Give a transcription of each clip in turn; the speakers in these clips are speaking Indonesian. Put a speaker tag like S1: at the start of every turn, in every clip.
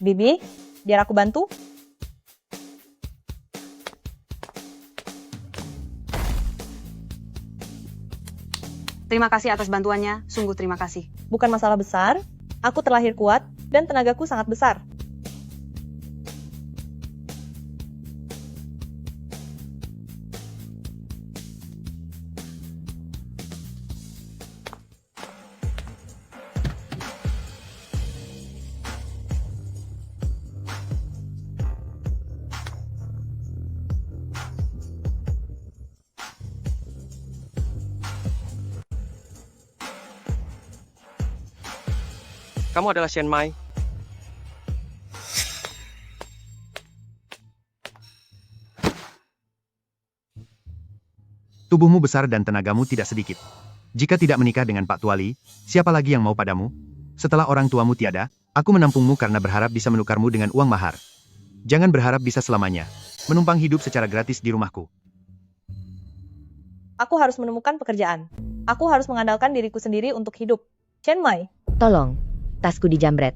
S1: Bibi, biar aku bantu.
S2: Terima kasih atas bantuannya, sungguh terima kasih.
S1: Bukan masalah besar, aku terlahir kuat dan tenagaku sangat besar.
S3: Kamu adalah Shen Mai.
S4: Tubuhmu besar dan tenagamu tidak sedikit. Jika tidak menikah dengan Pak Tuali, siapa lagi yang mau padamu? Setelah orang tuamu tiada, aku menampungmu karena berharap bisa menukarmu dengan uang mahar. Jangan berharap bisa selamanya menumpang hidup secara gratis di rumahku.
S1: Aku harus menemukan pekerjaan. Aku harus mengandalkan diriku sendiri untuk hidup. Chen Mai,
S5: Tolong, tasku dijamret.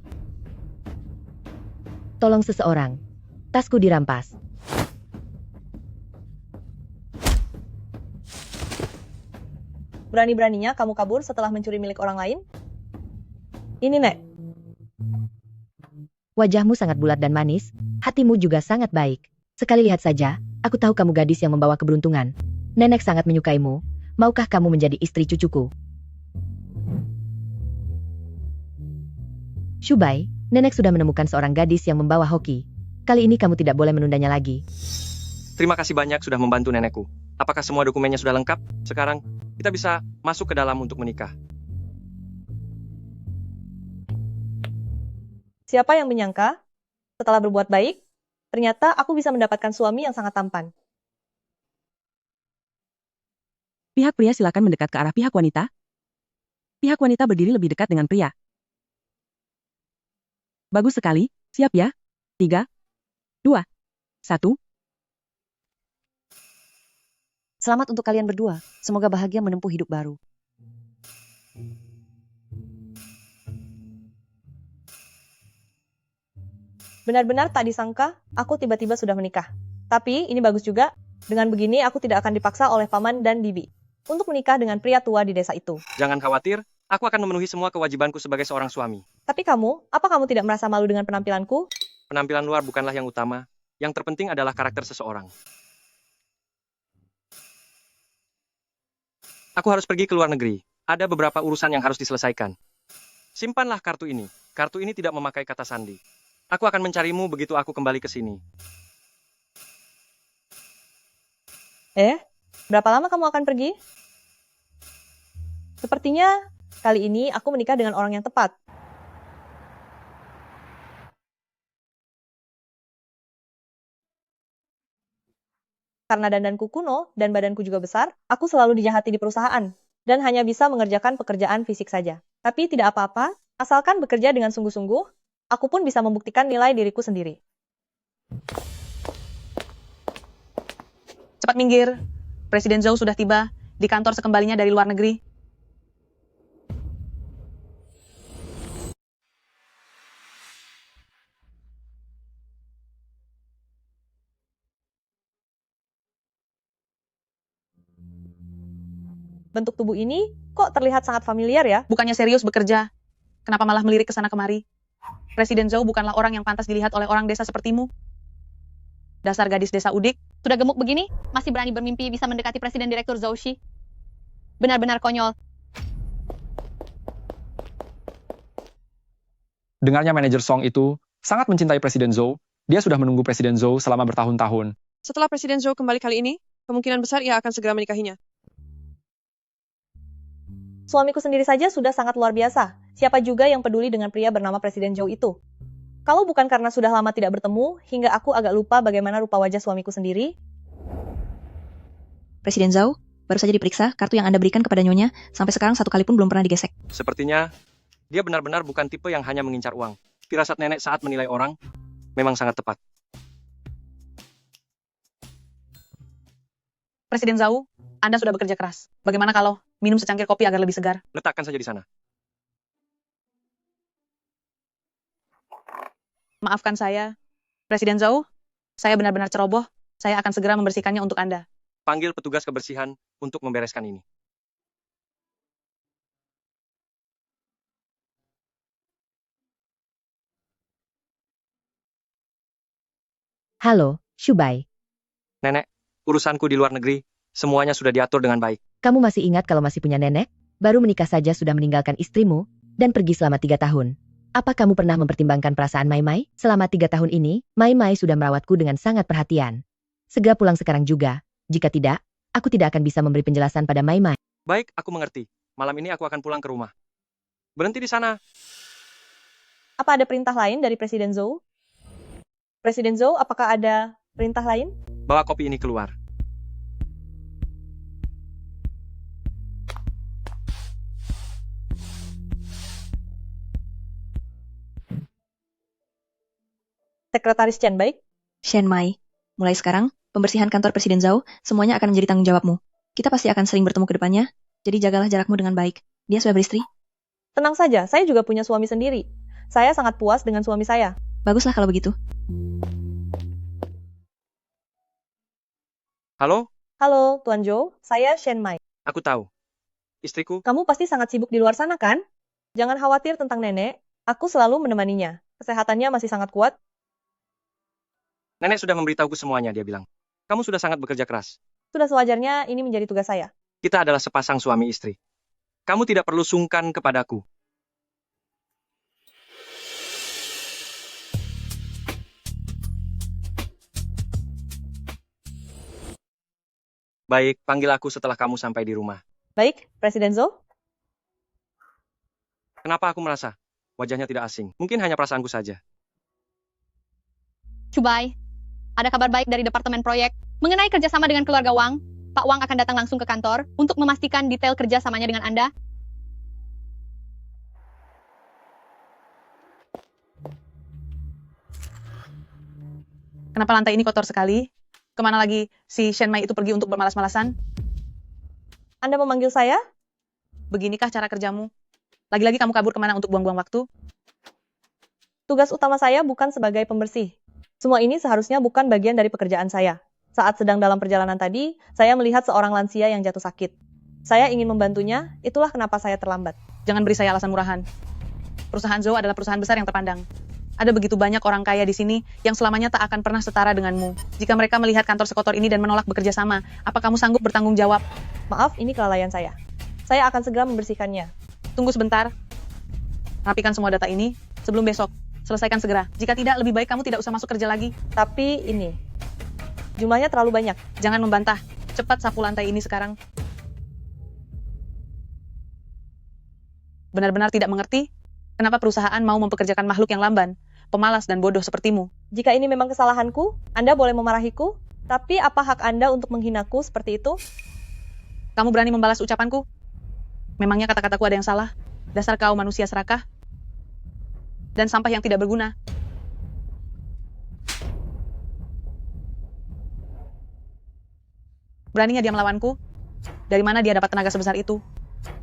S5: Tolong seseorang. Tasku dirampas.
S1: berani-beraninya kamu kabur setelah mencuri milik orang lain? Ini, Nek.
S5: Wajahmu sangat bulat dan manis, hatimu juga sangat baik. Sekali lihat saja, aku tahu kamu gadis yang membawa keberuntungan. Nenek sangat menyukaimu. Maukah kamu menjadi istri cucuku? Shubai, nenek sudah menemukan seorang gadis yang membawa hoki. Kali ini kamu tidak boleh menundanya lagi.
S3: Terima kasih banyak sudah membantu nenekku. Apakah semua dokumennya sudah lengkap? Sekarang, kita bisa masuk ke dalam untuk menikah.
S1: Siapa yang menyangka, setelah berbuat baik, ternyata aku bisa mendapatkan suami yang sangat tampan.
S6: Pihak pria silakan mendekat ke arah pihak wanita. Pihak wanita berdiri lebih dekat dengan pria. Bagus sekali, siap ya? 3, 2, 1.
S2: Selamat untuk kalian berdua. Semoga bahagia menempuh hidup baru.
S1: Benar-benar tak disangka, aku tiba-tiba sudah menikah. Tapi, ini bagus juga. Dengan begini, aku tidak akan dipaksa oleh paman dan bibi untuk menikah dengan pria tua di desa itu.
S3: Jangan khawatir, aku akan memenuhi semua kewajibanku sebagai seorang suami.
S1: Tapi kamu, apa kamu tidak merasa malu dengan penampilanku?
S3: Penampilan luar bukanlah yang utama. Yang terpenting adalah karakter seseorang. Aku harus pergi ke luar negeri. Ada beberapa urusan yang harus diselesaikan. Simpanlah kartu ini. Kartu ini tidak memakai kata sandi. Aku akan mencarimu begitu aku kembali ke sini.
S1: Berapa lama kamu akan pergi? Sepertinya, kali ini aku menikah dengan orang yang tepat. Karena dandanku kuno dan badanku juga besar, aku selalu dijahati di perusahaan dan hanya bisa mengerjakan pekerjaan fisik saja. Tapi tidak apa-apa, asalkan bekerja dengan sungguh-sungguh, aku pun bisa membuktikan nilai diriku sendiri.
S2: Cepat minggir. Presiden Zhou sudah tiba di kantor sekembalinya dari luar negeri.
S1: Bentuk tubuh ini kok terlihat sangat familiar ya?
S2: Bukannya serius bekerja. Kenapa malah melirik ke sana kemari? Presiden Zhou bukanlah orang yang pantas dilihat oleh orang desa sepertimu. Dasar gadis desa udik.
S7: Sudah gemuk begini, masih berani bermimpi bisa mendekati Presiden Direktur Zhou Shi. Benar-benar konyol.
S8: Dengarnya manajer Song itu sangat mencintai Presiden Zhou. Dia sudah menunggu Presiden Zhou selama bertahun-tahun.
S9: Setelah Presiden Zhou kembali kali ini, kemungkinan besar ia akan segera menikahinya.
S1: Suamiku sendiri saja sudah sangat luar biasa. Siapa juga yang peduli dengan pria bernama Presiden Zhou itu? Kalau bukan karena sudah lama tidak bertemu, hingga aku agak lupa bagaimana rupa wajah suamiku sendiri.
S10: Presiden Zhou, baru saja diperiksa, kartu yang Anda berikan kepada Nyonya, sampai sekarang satu kali pun belum pernah digesek.
S3: Sepertinya, dia benar-benar bukan tipe yang hanya mengincar uang. Firasat nenek saat menilai orang memang sangat tepat.
S2: Presiden Zhou, Anda sudah bekerja keras. Bagaimana kalau minum secangkir kopi agar lebih segar?
S3: Letakkan saja di sana.
S2: Maafkan saya. Presiden Zhou, saya benar-benar ceroboh. Saya akan segera membersihkannya untuk Anda.
S3: Panggil petugas kebersihan untuk membereskan ini.
S5: Halo, Shubai.
S3: Nenek, urusanku di luar negeri, semuanya sudah diatur dengan baik.
S5: Kamu masih ingat kalau masih punya nenek? Baru menikah saja sudah meninggalkan istrimu, dan pergi selama 3 tahun. Apa kamu pernah mempertimbangkan perasaan Mai Mai? Selama 3 tahun ini, Mai Mai sudah merawatku dengan sangat perhatian. Segera pulang sekarang juga. Jika tidak, aku tidak akan bisa memberi penjelasan pada Mai Mai.
S3: Baik, aku mengerti. Malam ini aku akan pulang ke rumah. Berhenti di sana.
S1: Apa ada perintah lain dari Presiden Zhou? Presiden Zhou, apakah ada perintah lain?
S3: Bawa kopi ini keluar.
S1: Sekretaris Chen, baik?
S10: Shen Mai, mulai sekarang, pembersihan kantor Presiden Zhou, semuanya akan menjadi tanggung jawabmu. Kita pasti akan sering bertemu ke depannya, jadi jagalah jarakmu dengan baik. Dia sudah beristri?
S1: Tenang saja, saya juga punya suami sendiri. Saya sangat puas dengan suami saya.
S10: Baguslah kalau begitu.
S3: Halo?
S1: Halo, Tuan Zhou, saya Shen Mai.
S3: Aku tahu. Istriku,
S1: Kamu pasti sangat sibuk di luar sana, kan? Jangan khawatir tentang nenek, aku selalu menemaninya. Kesehatannya masih sangat kuat.
S3: nenek sudah memberitahuku semuanya, dia bilang. Kamu sudah sangat bekerja keras.
S1: Sudah sewajarnya ini menjadi tugas saya.
S3: Kita adalah sepasang suami istri. Kamu tidak perlu sungkan kepadaku. Baik, panggil aku setelah kamu sampai di rumah.
S1: Baik, Presiden Zhou?
S3: Kenapa aku merasa wajahnya tidak asing? Mungkin hanya perasaanku saja.
S7: Chubai, ada kabar baik dari Departemen Proyek mengenai kerjasama dengan keluarga Wang. Pak Wang akan datang langsung ke kantor untuk memastikan detail kerjasamanya dengan Anda.
S2: Kenapa lantai ini kotor sekali? Kemana lagi si Shen Mai itu pergi untuk bermalas-malasan?
S1: Anda memanggil saya?
S2: Beginikah cara kerjamu? Lagi-lagi kamu kabur kemana untuk buang-buang waktu?
S1: Tugas utama saya bukan sebagai pembersih. Semua ini seharusnya bukan bagian dari pekerjaan saya. Saat sedang dalam perjalanan tadi, saya melihat seorang lansia yang jatuh sakit. Saya ingin membantunya, itulah kenapa saya terlambat.
S2: Jangan beri saya alasan murahan. Perusahaan Zhou adalah perusahaan besar yang terpandang. Ada begitu banyak orang kaya di sini yang selamanya tak akan pernah setara denganmu. Jika mereka melihat kantor sekotor ini dan menolak bekerja sama, apa kamu sanggup bertanggung jawab?
S1: Maaf, ini kelalaian saya. Saya akan segera membersihkannya.
S2: Tunggu sebentar. Rapikan semua data ini sebelum besok. Selesaikan segera. Jika tidak, lebih baik kamu tidak usah masuk kerja lagi.
S1: Tapi ini, jumlahnya terlalu banyak.
S2: Jangan membantah. Cepat sapu lantai ini sekarang. Benar-benar tidak mengerti? Kenapa perusahaan mau mempekerjakan makhluk yang lamban, pemalas dan bodoh sepertimu?
S1: Jika ini memang kesalahanku, Anda boleh memarahiku, tapi apa hak Anda untuk menghinaku seperti itu?
S2: Kamu berani membalas ucapanku? Memangnya kata-kataku ada yang salah? Dasar kau manusia serakah dan sampah yang tidak berguna. Beraninya dia melawanku? Dari mana dia dapat tenaga sebesar itu?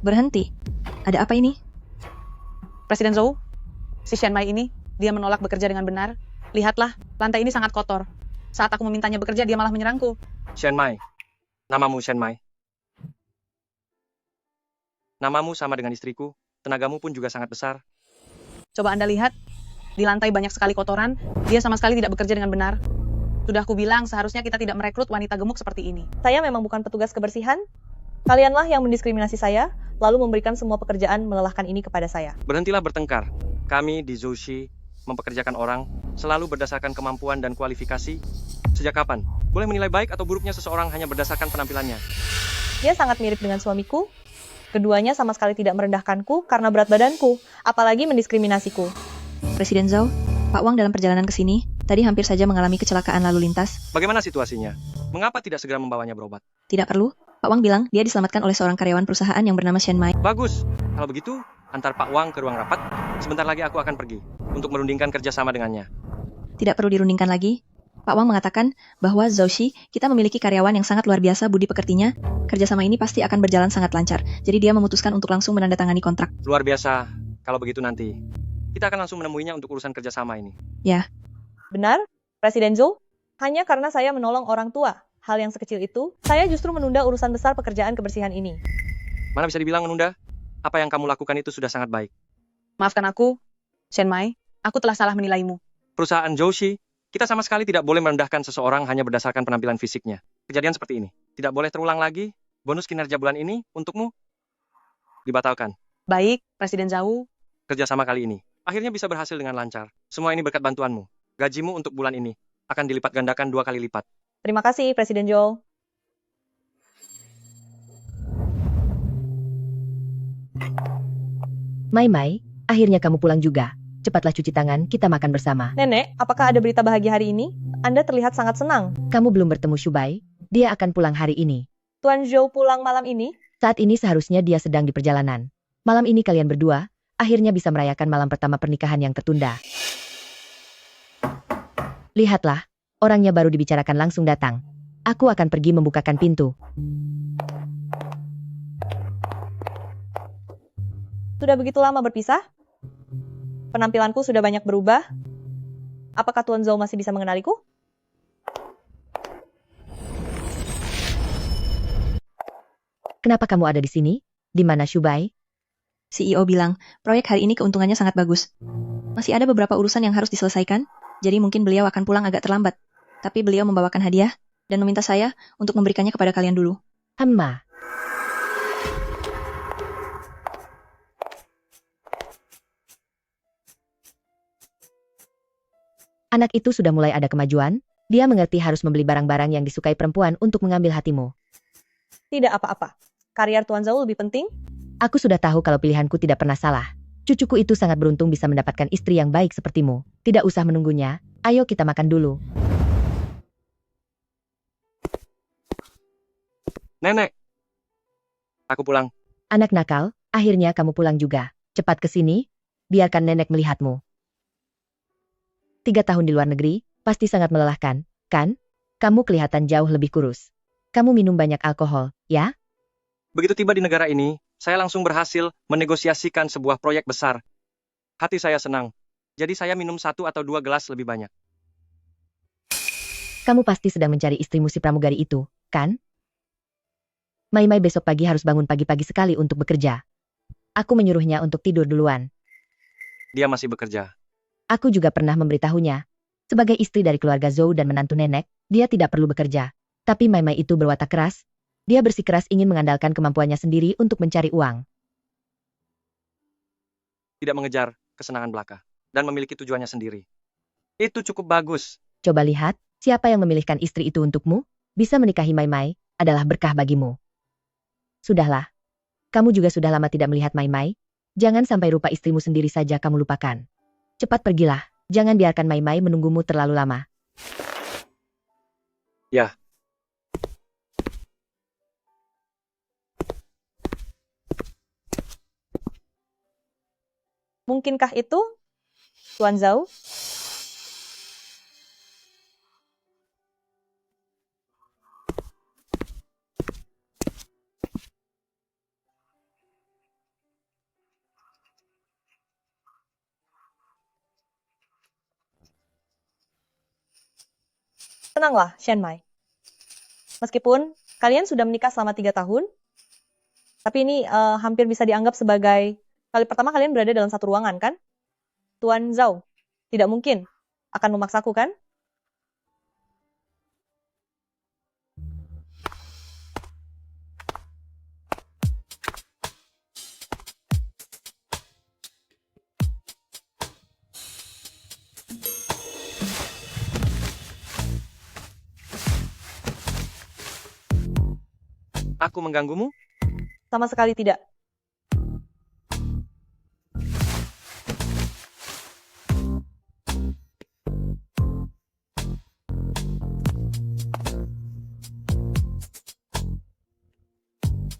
S10: Berhenti. Ada apa ini?
S2: Presiden Zhou, si Shen Mai ini, dia menolak bekerja dengan benar. Lihatlah, lantai ini sangat kotor. Saat aku memintanya bekerja, dia malah menyerangku.
S3: Shen Mai. Namamu Shen Mai. Namamu sama dengan istriku, tenagamu pun juga sangat besar.
S2: Coba Anda lihat, di lantai banyak sekali kotoran, dia sama sekali tidak bekerja dengan benar. Sudah aku bilang, seharusnya kita tidak merekrut wanita gemuk seperti ini.
S1: Saya memang bukan petugas kebersihan. Kalianlah yang mendiskriminasi saya, lalu memberikan semua pekerjaan melelahkan ini kepada saya.
S3: Berhentilah bertengkar. Kami di Zouxi mempekerjakan orang selalu berdasarkan kemampuan dan kualifikasi. Sejak kapan? Boleh menilai baik atau buruknya seseorang hanya berdasarkan penampilannya.
S1: Dia sangat mirip dengan suamiku. Keduanya sama sekali tidak merendahkanku karena berat badanku, apalagi mendiskriminasiku.
S10: Presiden Zhou, Pak Wang dalam perjalanan ke sini, tadi hampir saja mengalami kecelakaan lalu lintas.
S3: Bagaimana situasinya? Mengapa tidak segera membawanya berobat?
S10: Tidak perlu. Pak Wang bilang dia diselamatkan oleh seorang karyawan perusahaan yang bernama Shen Mai.
S3: Bagus. Kalau begitu, antar Pak Wang ke ruang rapat. Sebentar lagi aku akan pergi untuk merundingkan kerjasama dengannya.
S10: Tidak perlu dirundingkan lagi. Pak Wang mengatakan bahwa Zouxi, kita memiliki karyawan yang sangat luar biasa budi pekertinya. Kerjasama ini pasti akan berjalan sangat lancar. Jadi dia memutuskan untuk langsung menandatangani kontrak.
S3: Luar biasa. Kalau begitu nanti, kita akan langsung menemuinya untuk urusan kerjasama ini.
S10: Ya.
S1: Benar, Presiden Zhou? Hanya karena saya menolong orang tua, hal yang sekecil itu, saya justru menunda urusan besar pekerjaan kebersihan ini.
S3: Mana bisa dibilang menunda? Apa yang kamu lakukan itu sudah sangat baik.
S2: Maafkan aku, Shen Mai, aku telah salah menilaimu.
S3: Perusahaan Zhouxi, kita sama sekali tidak boleh merendahkan seseorang hanya berdasarkan penampilan fisiknya. Kejadian seperti ini tidak boleh terulang lagi. Bonus kinerja bulan ini untukmu dibatalkan.
S2: Baik, Presiden Zhou.
S3: Kerjasama kali ini akhirnya bisa berhasil dengan lancar. Semua ini berkat bantuanmu. Gajimu untuk bulan ini akan dilipat gandakan 2 kali lipat.
S1: Terima kasih, Presiden Zhou.
S5: Mai, akhirnya kamu pulang juga. Cepatlah cuci tangan, kita makan bersama.
S1: Nenek, apakah ada berita bahagia hari ini? Anda terlihat sangat senang.
S5: Kamu belum bertemu Shubai, dia akan pulang hari ini.
S1: Tuan Zhou pulang malam ini?
S5: Saat ini seharusnya dia sedang di perjalanan. Malam ini kalian berdua, akhirnya bisa merayakan malam pertama pernikahan yang tertunda. Lihatlah, orangnya baru dibicarakan langsung datang. Aku akan pergi membukakan pintu.
S1: Sudah begitu lama berpisah? Penampilanku sudah banyak berubah. Apakah Tuan Zhou masih bisa mengenaliku?
S5: Kenapa kamu ada di sini? Di mana Shubai?
S10: CEO bilang, proyek hari ini keuntungannya sangat bagus. Masih ada beberapa urusan yang harus diselesaikan, jadi mungkin beliau akan pulang agak terlambat. Tapi beliau membawakan hadiah, dan meminta saya untuk memberikannya kepada kalian dulu.
S5: Hamba. Anak itu sudah mulai ada kemajuan, dia mengerti harus membeli barang-barang yang disukai perempuan untuk mengambil hatimu.
S1: Tidak apa-apa. Karier Tuan Zhou lebih penting?
S5: Aku sudah tahu kalau pilihanku tidak pernah salah. Cucuku itu sangat beruntung bisa mendapatkan istri yang baik sepertimu. Tidak usah menunggunya, ayo kita makan dulu.
S3: Nenek, aku pulang.
S5: Anak nakal, akhirnya kamu pulang juga. Cepat ke sini, biarkan nenek melihatmu. 3 tahun di luar negeri, pasti sangat melelahkan, kan? Kamu kelihatan jauh lebih kurus. Kamu minum banyak alkohol, ya?
S3: Begitu tiba di negara ini, saya langsung berhasil menegosiasikan sebuah proyek besar. Hati saya senang. Jadi saya minum 1 atau 2 gelas lebih banyak.
S5: Kamu pasti sedang mencari istrimu si pramugari itu, kan? Mai besok pagi harus bangun pagi-pagi sekali untuk bekerja. Aku menyuruhnya untuk tidur duluan.
S3: Dia masih bekerja.
S5: Aku juga pernah memberitahunya. Sebagai istri dari keluarga Zhou dan menantu nenek, dia tidak perlu bekerja. Tapi Mai itu berwatak keras. Dia bersikeras ingin mengandalkan kemampuannya sendiri untuk mencari uang.
S3: Tidak mengejar kesenangan belaka. Dan memiliki tujuannya sendiri. Itu cukup bagus.
S5: Coba lihat, siapa yang memilihkan istri itu untukmu? Bisa menikahi Mai adalah berkah bagimu. Sudahlah. Kamu juga sudah lama tidak melihat Mai. Jangan sampai rupa istrimu sendiri saja kamu lupakan. Cepat pergilah, jangan biarkan Mai menunggumu terlalu lama.
S3: Ya.
S1: Mungkinkah itu, Tuan Zhou? Tenanglah, Shen Mai. Meskipun kalian sudah menikah selama 3 tahun, tapi ini hampir bisa dianggap sebagai kali pertama kalian berada dalam satu ruangan, kan? Tuan Zhou, tidak mungkin akan memaksaku, kan?
S3: Aku mengganggumu?
S1: Sama sekali tidak.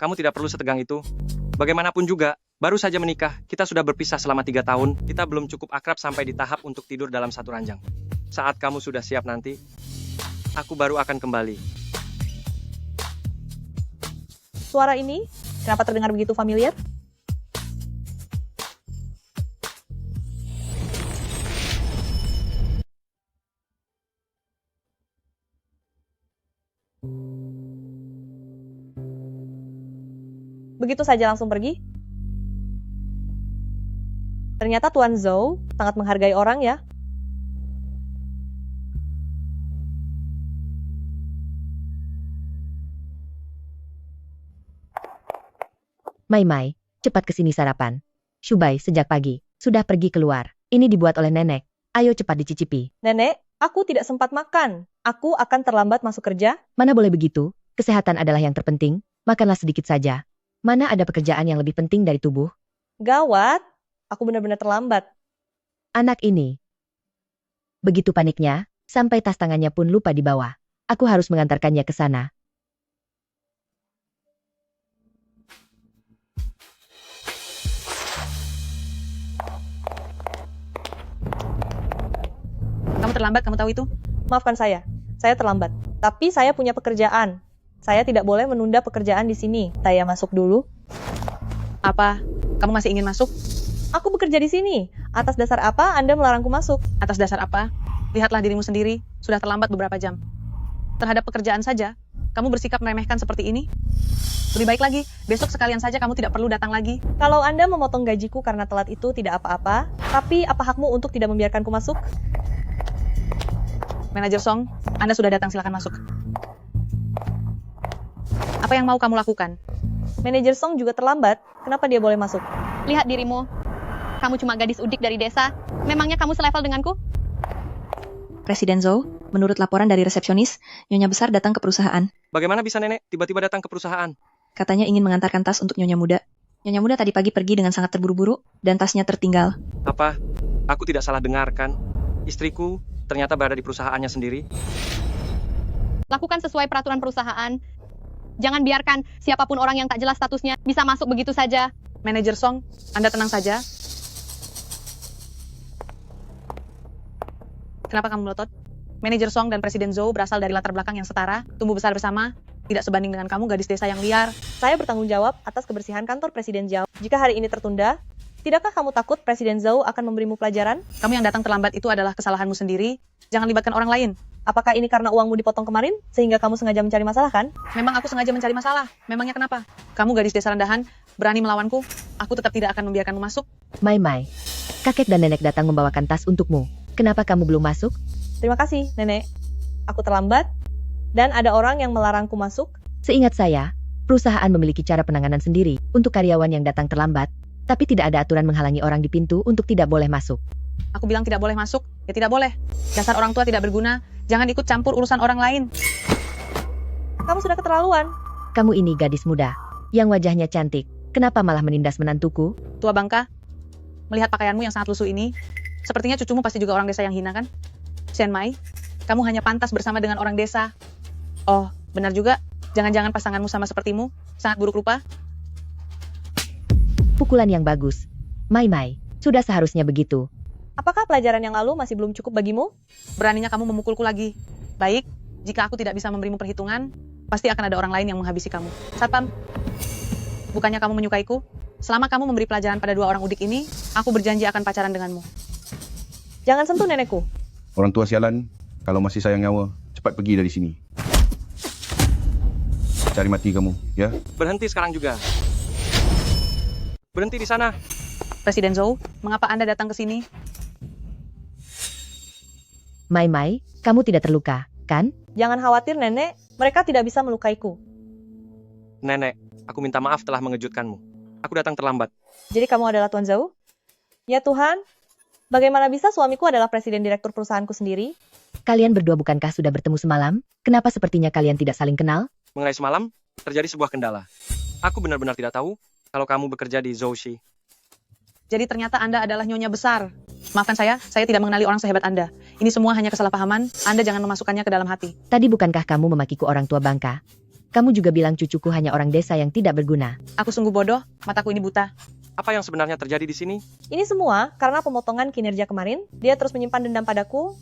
S3: Kamu tidak perlu setegang itu. Bagaimanapun juga, baru saja menikah, kita sudah berpisah selama 3 tahun, kita belum cukup akrab sampai di tahap untuk tidur dalam satu ranjang. Saat kamu sudah siap nanti, aku baru akan kembali.
S1: Suara ini, kenapa terdengar begitu familiar? Begitu saja langsung pergi? Ternyata Tuan Zhou sangat menghargai orang ya.
S5: Mai, cepat ke sini sarapan. Shubai sejak pagi, sudah pergi keluar. Ini dibuat oleh nenek. Ayo cepat dicicipi.
S1: Nenek, aku tidak sempat makan. Aku akan terlambat masuk kerja.
S5: Mana boleh begitu? Kesehatan adalah yang terpenting. Makanlah sedikit saja. Mana ada pekerjaan yang lebih penting dari tubuh?
S1: Gawat, aku benar-benar terlambat.
S5: Anak ini. Begitu paniknya, sampai tas tangannya pun lupa dibawa. Aku harus mengantarkannya ke sana.
S2: Kamu terlambat, kamu tahu itu?
S1: Maafkan saya terlambat. Tapi saya punya pekerjaan. Saya tidak boleh menunda pekerjaan di sini. Saya masuk dulu.
S2: Apa? Kamu masih ingin masuk?
S1: Aku bekerja di sini. Atas dasar apa Anda melarangku masuk?
S2: Atas dasar apa? Lihatlah dirimu sendiri, sudah terlambat beberapa jam. Terhadap pekerjaan saja, kamu bersikap meremehkan seperti ini? Lebih baik lagi, besok sekalian saja kamu tidak perlu datang lagi.
S1: Kalau Anda memotong gajiku karena telat itu tidak apa-apa, tapi apa hakmu untuk tidak membiarkanku masuk?
S2: Manajer Song, Anda sudah datang, silakan masuk. Apa yang mau kamu lakukan?
S1: Manajer Song juga terlambat, kenapa dia boleh masuk?
S7: Lihat dirimu. Kamu cuma gadis udik dari desa. Memangnya kamu selevel denganku?
S10: Presiden Zhou, menurut laporan dari resepsionis, Nyonya Besar datang ke perusahaan.
S3: Bagaimana bisa nenek tiba-tiba datang ke perusahaan?
S10: Katanya ingin mengantarkan tas untuk Nyonya Muda. Nyonya Muda tadi pagi pergi dengan sangat terburu-buru, dan tasnya tertinggal.
S3: Apa? Aku tidak salah dengarkan. Istriku ternyata berada di perusahaannya sendiri.
S7: Lakukan sesuai peraturan perusahaan. Jangan biarkan siapapun orang yang tak jelas statusnya bisa masuk begitu saja.
S2: Manajer Song, Anda tenang saja. Kenapa kamu melotot? Manajer Song dan Presiden Zhou berasal dari latar belakang yang setara, tumbuh besar bersama, tidak sebanding dengan kamu gadis desa yang liar.
S1: Saya bertanggung jawab atas kebersihan kantor Presiden Zhou. Jika hari ini tertunda, tidakkah kamu takut Presiden Zhou akan memberimu pelajaran?
S2: Kamu yang datang terlambat itu adalah kesalahanmu sendiri, jangan libatkan orang lain.
S1: Apakah ini karena uangmu dipotong kemarin, sehingga kamu sengaja mencari masalah kan?
S2: Memang aku sengaja mencari masalah, memangnya kenapa? Kamu gadis desa rendahan, berani melawanku, aku tetap tidak akan membiarkanmu masuk.
S5: Mai, kakek dan nenek datang membawakan tas untukmu. Kenapa kamu belum masuk?
S1: Terima kasih, Nenek. Aku terlambat, dan ada orang yang melarangku masuk.
S5: Seingat saya, perusahaan memiliki cara penanganan sendiri untuk karyawan yang datang terlambat, tapi tidak ada aturan menghalangi orang di pintu untuk tidak boleh masuk.
S2: Aku bilang tidak boleh masuk, ya tidak boleh. Dasar orang tua tidak berguna, jangan ikut campur urusan orang lain.
S1: Kamu sudah keterlaluan.
S5: Kamu ini gadis muda, yang wajahnya cantik. Kenapa malah menindas menantuku?
S2: Tua bangka, melihat pakaianmu yang sangat lusuh ini, sepertinya cucumu pasti juga orang desa yang hina kan? Shen Mai, kamu hanya pantas bersama dengan orang desa. Oh, benar juga. Jangan-jangan pasanganmu sama sepertimu, sangat buruk rupa.
S5: Pukulan yang bagus. Mai, sudah seharusnya begitu.
S1: Apakah pelajaran yang lalu masih belum cukup bagimu?
S2: Beraninya kamu memukulku lagi. Baik, jika aku tidak bisa memberimu perhitungan, pasti akan ada orang lain yang menghabisi kamu. Satpam, bukannya kamu menyukaiku? Selama kamu memberi pelajaran pada dua orang udik ini, aku berjanji akan pacaran denganmu.
S1: Jangan sentuh nenekku.
S11: Orang tua sialan, kalau masih sayang nyawa, cepat pergi dari sini. Cari mati kamu, ya?
S3: Berhenti sekarang juga. Berhenti di sana.
S2: Presiden Zhou, mengapa Anda datang ke sini?
S5: Mai, kamu tidak terluka, kan?
S1: Jangan khawatir, Nenek. Mereka tidak bisa melukaiku.
S3: Nenek, aku minta maaf telah mengejutkanmu. Aku datang terlambat.
S1: Jadi kamu adalah Tuan Zhou? Ya Tuhan, bagaimana bisa suamiku adalah presiden direktur perusahaanku sendiri?
S5: Kalian berdua bukankah sudah bertemu semalam? Kenapa sepertinya kalian tidak saling kenal?
S3: Mengenai semalam, terjadi sebuah kendala. Aku benar-benar tidak tahu kalau kamu bekerja di Zhouxi.
S2: Jadi ternyata Anda adalah Nyonya Besar. Maafkan saya tidak mengenali orang sehebat Anda. Ini semua hanya kesalahpahaman, Anda jangan memasukkannya ke dalam hati.
S5: Tadi bukankah kamu memakiku orang tua bangka? Kamu juga bilang cucuku hanya orang desa yang tidak berguna.
S2: Aku sungguh bodoh, mataku ini buta.
S3: Apa yang sebenarnya terjadi di sini?
S1: Ini semua karena pemotongan kinerja kemarin. Dia terus menyimpan dendam padaku,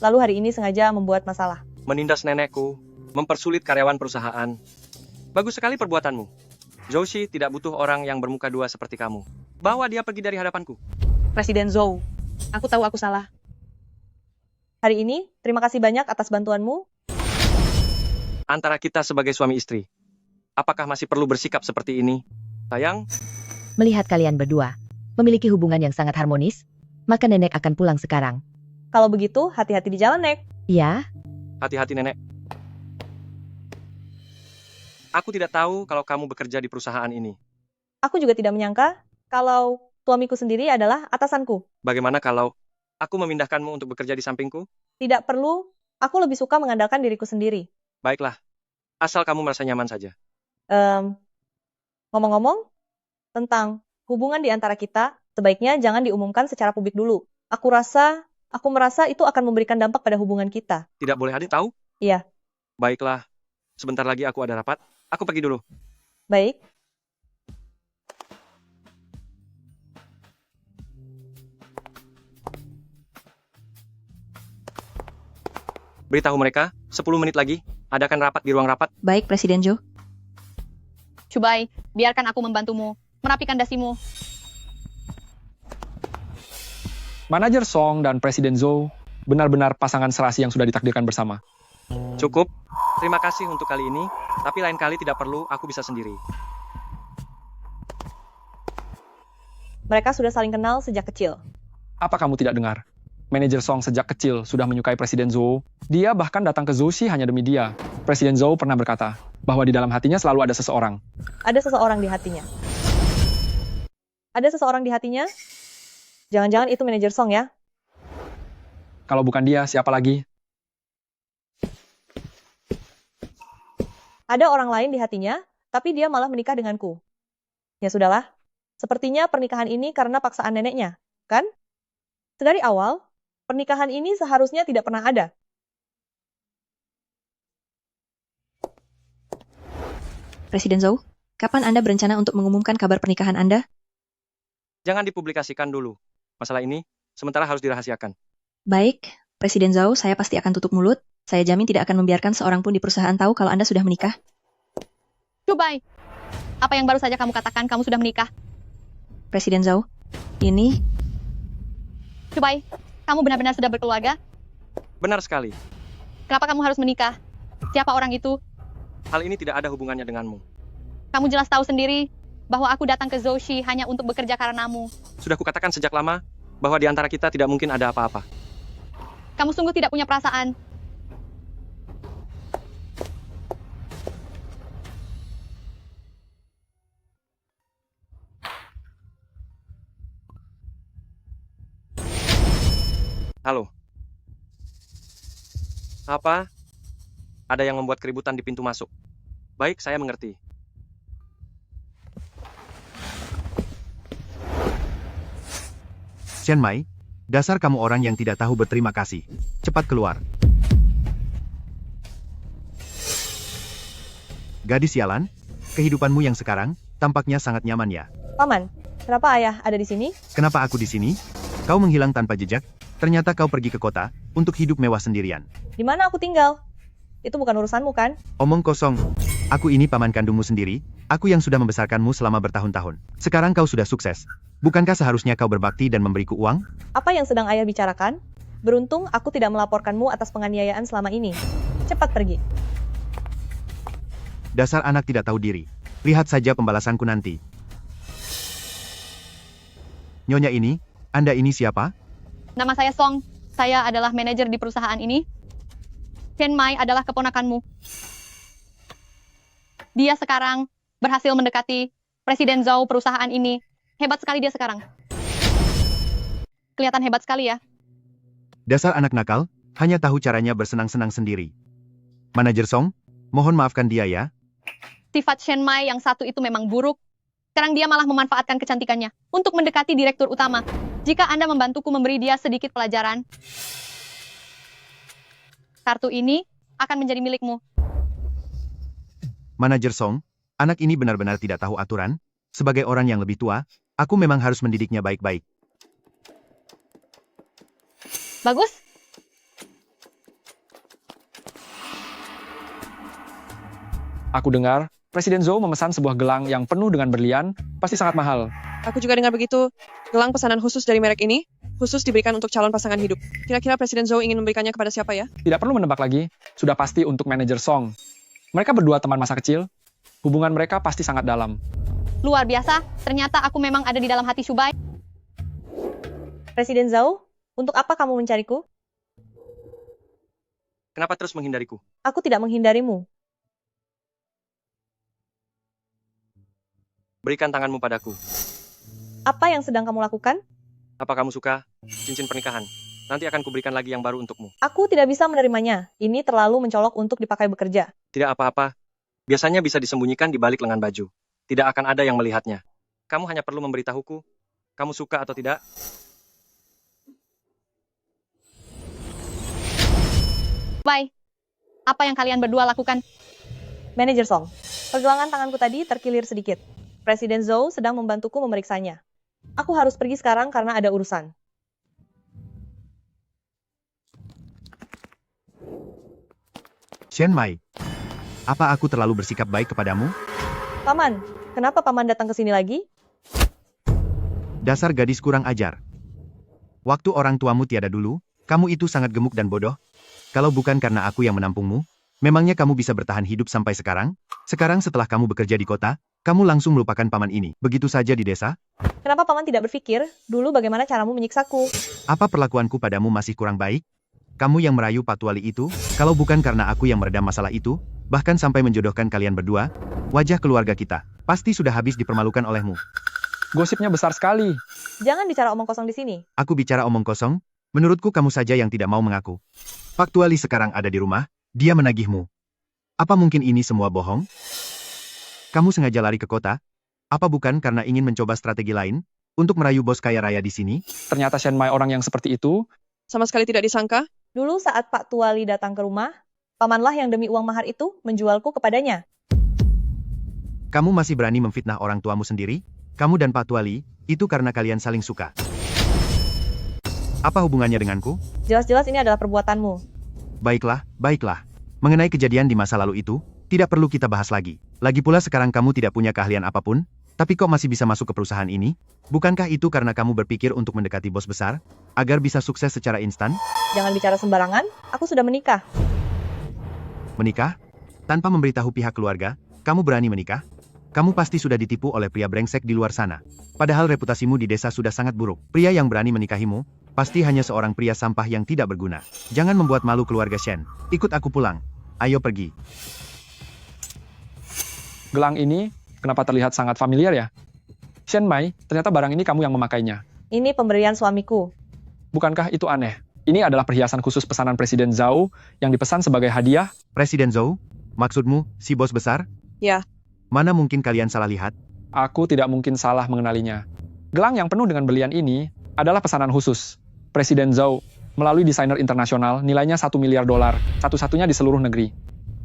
S1: lalu hari ini sengaja membuat masalah.
S3: Menindas nenekku, mempersulit karyawan perusahaan. Bagus sekali perbuatanmu. Zhouxi tidak butuh orang yang bermuka dua seperti kamu. Bawa dia pergi dari hadapanku.
S2: Presiden Zhou, aku tahu aku salah.
S1: Hari ini, terima kasih banyak atas bantuanmu.
S3: Antara kita sebagai suami istri, apakah masih perlu bersikap seperti ini? Sayang,
S5: Melihat kalian berdua memiliki hubungan yang sangat harmonis, maka nenek akan pulang sekarang.
S1: Kalau begitu, hati-hati di jalan, Nek.
S5: Ya,
S3: hati-hati nenek. Aku tidak tahu kalau kamu bekerja di perusahaan ini.
S1: Aku juga tidak menyangka kalau suamiku sendiri adalah atasanku.
S3: Bagaimana kalau aku memindahkanmu untuk bekerja di sampingku?
S1: Tidak perlu, aku lebih suka mengandalkan diriku sendiri.
S3: Baiklah, asal kamu merasa nyaman saja.
S1: Ngomong-ngomong, tentang hubungan di antara kita, sebaiknya jangan diumumkan secara publik dulu. Aku merasa itu akan memberikan dampak pada hubungan kita.
S3: Tidak boleh adik tahu?
S1: Iya.
S3: Baiklah, sebentar lagi aku ada rapat. Aku pergi dulu.
S1: Baik.
S3: Beritahu mereka, 10 menit lagi, adakan rapat di ruang rapat.
S10: Baik, Presiden Zhou.
S7: Chubai, biarkan aku membantumu, merapikan dasimu.
S8: Manajer Song dan Presiden Zhou benar-benar pasangan serasi yang sudah ditakdirkan bersama.
S3: Cukup. Terima kasih untuk kali ini, tapi lain kali tidak perlu, aku bisa sendiri.
S1: Mereka sudah saling kenal sejak kecil.
S8: Apa kamu tidak dengar? Manajer Song sejak kecil sudah menyukai Presiden Zhou. Dia bahkan datang ke Zhou Xi hanya demi dia. Presiden Zhou pernah berkata bahwa di dalam hatinya selalu ada seseorang.
S1: Ada seseorang di hatinya. Ada seseorang di hatinya? Jangan-jangan itu manajer Song ya?
S8: Kalau bukan dia, siapa lagi?
S1: Ada orang lain di hatinya, tapi dia malah menikah denganku. Ya sudahlah, sepertinya pernikahan ini karena paksaan neneknya, kan? Sedari awal, pernikahan ini seharusnya tidak pernah ada.
S10: Presiden Zhou, kapan Anda berencana untuk mengumumkan kabar pernikahan Anda?
S3: Jangan dipublikasikan dulu. Masalah ini, sementara harus dirahasiakan.
S10: Baik, Presiden Zhou, saya pasti akan tutup mulut. Saya jamin tidak akan membiarkan seorang pun di perusahaan tahu kalau Anda sudah menikah.
S7: Chubai, apa yang baru saja kamu katakan kamu sudah menikah?
S10: Presiden Zhou, ini...
S7: Chubai, kamu benar-benar sudah berkeluarga?
S3: Benar sekali.
S7: Kenapa kamu harus menikah? Siapa orang itu?
S3: Hal ini tidak ada hubungannya denganmu.
S7: Kamu jelas tahu sendiri bahwa aku datang ke Zhou Xi hanya untuk bekerja karenamu.
S3: Sudah kukatakan sejak lama bahwa di antara kita tidak mungkin ada apa-apa.
S7: Kamu sungguh tidak punya perasaan.
S3: Halo. Apa? Ada yang membuat keributan di pintu masuk. Baik, saya mengerti.
S4: Chen Mai, dasar kamu orang yang tidak tahu berterima kasih. Cepat keluar. Gadis sialan, kehidupanmu yang sekarang tampaknya sangat nyaman ya.
S1: Paman, kenapa ayah ada di sini?
S4: Kenapa aku di sini? Kau menghilang tanpa jejak. Ternyata kau pergi ke kota untuk hidup mewah sendirian.
S1: Di mana aku tinggal? Itu bukan urusanmu kan?
S4: Omong kosong. Aku ini paman kandungmu sendiri. Aku yang sudah membesarkanmu selama bertahun-tahun. Sekarang kau sudah sukses. Bukankah seharusnya kau berbakti dan memberiku uang?
S1: Apa yang sedang ayah bicarakan? Beruntung aku tidak melaporkanmu atas penganiayaan selama ini. Cepat pergi.
S4: Dasar anak tidak tahu diri. Lihat saja pembalasanku nanti. Nyonya ini, Anda ini siapa?
S7: Nama saya Song. Saya adalah manajer di perusahaan ini. Chen Mai adalah keponakanmu. Dia sekarang berhasil mendekati Presiden Zhou perusahaan ini. Hebat sekali dia sekarang. Kelihatan hebat sekali ya.
S4: Dasar anak nakal, hanya tahu caranya bersenang-senang sendiri. Manajer Song, mohon maafkan dia ya.
S7: Sifat Chen Mai yang satu itu memang buruk. Sekarang dia malah memanfaatkan kecantikannya untuk mendekati direktur utama. Jika Anda membantuku memberi dia sedikit pelajaran, kartu ini akan menjadi milikmu.
S4: Manajer Song, anak ini benar-benar tidak tahu aturan. Sebagai orang yang lebih tua, aku memang harus mendidiknya baik-baik.
S7: Bagus.
S8: Aku dengar, Presiden Zhou memesan sebuah gelang yang penuh dengan berlian, pasti sangat mahal.
S9: Aku juga dengar begitu. Gelang pesanan khusus dari merek ini, khusus diberikan untuk calon pasangan hidup. Kira-kira Presiden Zhou ingin memberikannya kepada siapa ya?
S8: Tidak perlu menebak lagi, sudah pasti untuk manajer Song. Mereka berdua teman masa kecil, hubungan mereka pasti sangat dalam.
S7: Luar biasa, ternyata aku memang ada di dalam hati Shubai.
S1: Presiden Zhao, untuk apa kamu mencariku?
S3: Kenapa terus menghindariku?
S1: Aku tidak menghindarimu.
S3: Berikan tanganmu padaku.
S1: Apa yang sedang kamu lakukan?
S3: Apa kamu suka cincin pernikahan? Nanti akan kuberikan lagi yang baru untukmu.
S1: Aku tidak bisa menerimanya. Ini terlalu mencolok untuk dipakai bekerja.
S3: Tidak apa-apa. Biasanya bisa disembunyikan di balik lengan baju. Tidak akan ada yang melihatnya. Kamu hanya perlu memberitahuku. Kamu suka atau tidak?
S7: Bye. Apa yang kalian berdua lakukan?
S1: Manajer Song, pergelangan tanganku tadi terkilir sedikit. Presiden Zhou sedang membantuku memeriksanya. Aku harus pergi sekarang karena ada urusan.
S4: Shen Mai, apa aku terlalu bersikap baik kepadamu?
S1: Paman, kenapa paman datang ke sini lagi?
S4: Dasar gadis kurang ajar. Waktu orang tuamu tiada dulu, kamu itu sangat gemuk dan bodoh. Kalau bukan karena aku yang menampungmu, memangnya kamu bisa bertahan hidup sampai sekarang? Sekarang setelah kamu bekerja di kota, kamu langsung melupakan paman ini. Begitu saja di desa?
S1: Kenapa paman tidak berpikir, dulu bagaimana caramu menyiksaku?
S4: Apa perlakuanku padamu masih kurang baik? Kamu yang merayu Pak Tuali itu, kalau bukan karena aku yang meredam masalah itu, bahkan sampai menjodohkan kalian berdua, wajah keluarga kita pasti sudah habis dipermalukan olehmu.
S8: Gosipnya besar sekali.
S1: Jangan bicara omong kosong di sini.
S4: Aku bicara omong kosong, menurutku kamu saja yang tidak mau mengaku. Pak Tuali sekarang ada di rumah, dia menagihmu. Apa mungkin ini semua bohong? Kamu sengaja lari ke kota? Apa bukan karena ingin mencoba strategi lain untuk merayu bos kaya raya di sini?
S8: Ternyata Shen Mai orang yang seperti itu.
S9: Sama sekali tidak disangka.
S1: Dulu saat Pak Tuali datang ke rumah, pamanlah yang demi uang mahar itu menjualku kepadanya.
S4: Kamu masih berani memfitnah orang tuamu sendiri? Kamu dan Pak Tuali, itu karena kalian saling suka. Apa hubungannya denganku?
S1: Jelas-jelas ini adalah perbuatanmu.
S4: Baiklah, baiklah. Mengenai kejadian di masa lalu itu, tidak perlu kita bahas lagi. Lagi pula sekarang kamu tidak punya keahlian apapun, tapi kok masih bisa masuk ke perusahaan ini? Bukankah itu karena kamu berpikir untuk mendekati bos besar, agar bisa sukses secara instan?
S1: Jangan bicara sembarangan, aku sudah menikah.
S4: Menikah? Tanpa memberitahu pihak keluarga, kamu berani menikah? Kamu pasti sudah ditipu oleh pria brengsek di luar sana. Padahal reputasimu di desa sudah sangat buruk. Pria yang berani menikahimu, pasti hanya seorang pria sampah yang tidak berguna. Jangan membuat malu keluarga Shen. Ikut aku pulang. Ayo pergi.
S8: Gelang ini, kenapa terlihat sangat familiar ya? Shen Mai, ternyata barang ini kamu yang memakainya.
S1: Ini pemberian suamiku.
S8: Bukankah itu aneh? Ini adalah perhiasan khusus pesanan Presiden Zhao yang dipesan sebagai hadiah.
S4: Presiden Zhou? Maksudmu, si bos besar?
S9: Ya.
S4: Mana mungkin kalian salah lihat?
S8: Aku tidak mungkin salah mengenalinya. Gelang yang penuh dengan berlian ini adalah pesanan khusus. Presiden Zhao melalui desainer internasional nilainya $1 miliar, satu-satunya di seluruh negeri.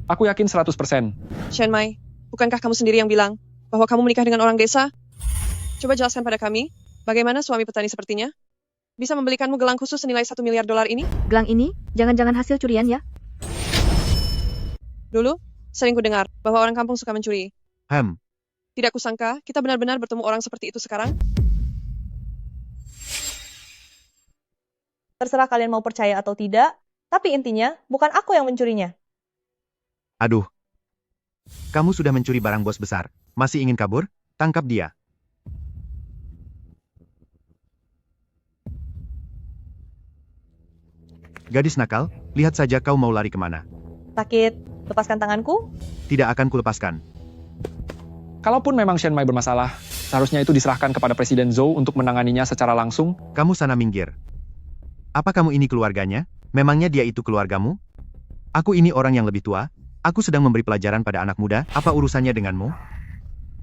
S8: Aku yakin 100%.
S9: Shen Mai, bukankah kamu sendiri yang bilang bahwa kamu menikah dengan orang desa? Coba jelaskan pada kami, bagaimana suami petani sepertinya bisa membelikanmu gelang khusus senilai $1 miliar ini?
S5: Gelang ini, jangan-jangan hasil curian ya?
S9: Dulu, sering ku dengar bahwa orang kampung suka mencuri. Tidak kusangka, kita benar-benar bertemu orang seperti itu sekarang.
S1: Terserah kalian mau percaya atau tidak, tapi intinya, bukan aku yang mencurinya.
S4: Aduh. Kamu sudah mencuri barang bos besar. Masih ingin kabur? Tangkap dia. Gadis nakal, lihat saja kau mau lari kemana.
S1: Sakit, lepaskan tanganku.
S4: Tidak akan kulepaskan.
S8: Kalaupun memang Shen Mai bermasalah, seharusnya itu diserahkan kepada Presiden Zhou untuk menanganinya secara langsung.
S4: Kamu sana minggir. Apa kamu ini keluarganya? Memangnya dia itu keluargamu? Aku ini orang yang lebih tua. Aku sedang memberi pelajaran pada anak muda. Apa urusannya denganmu?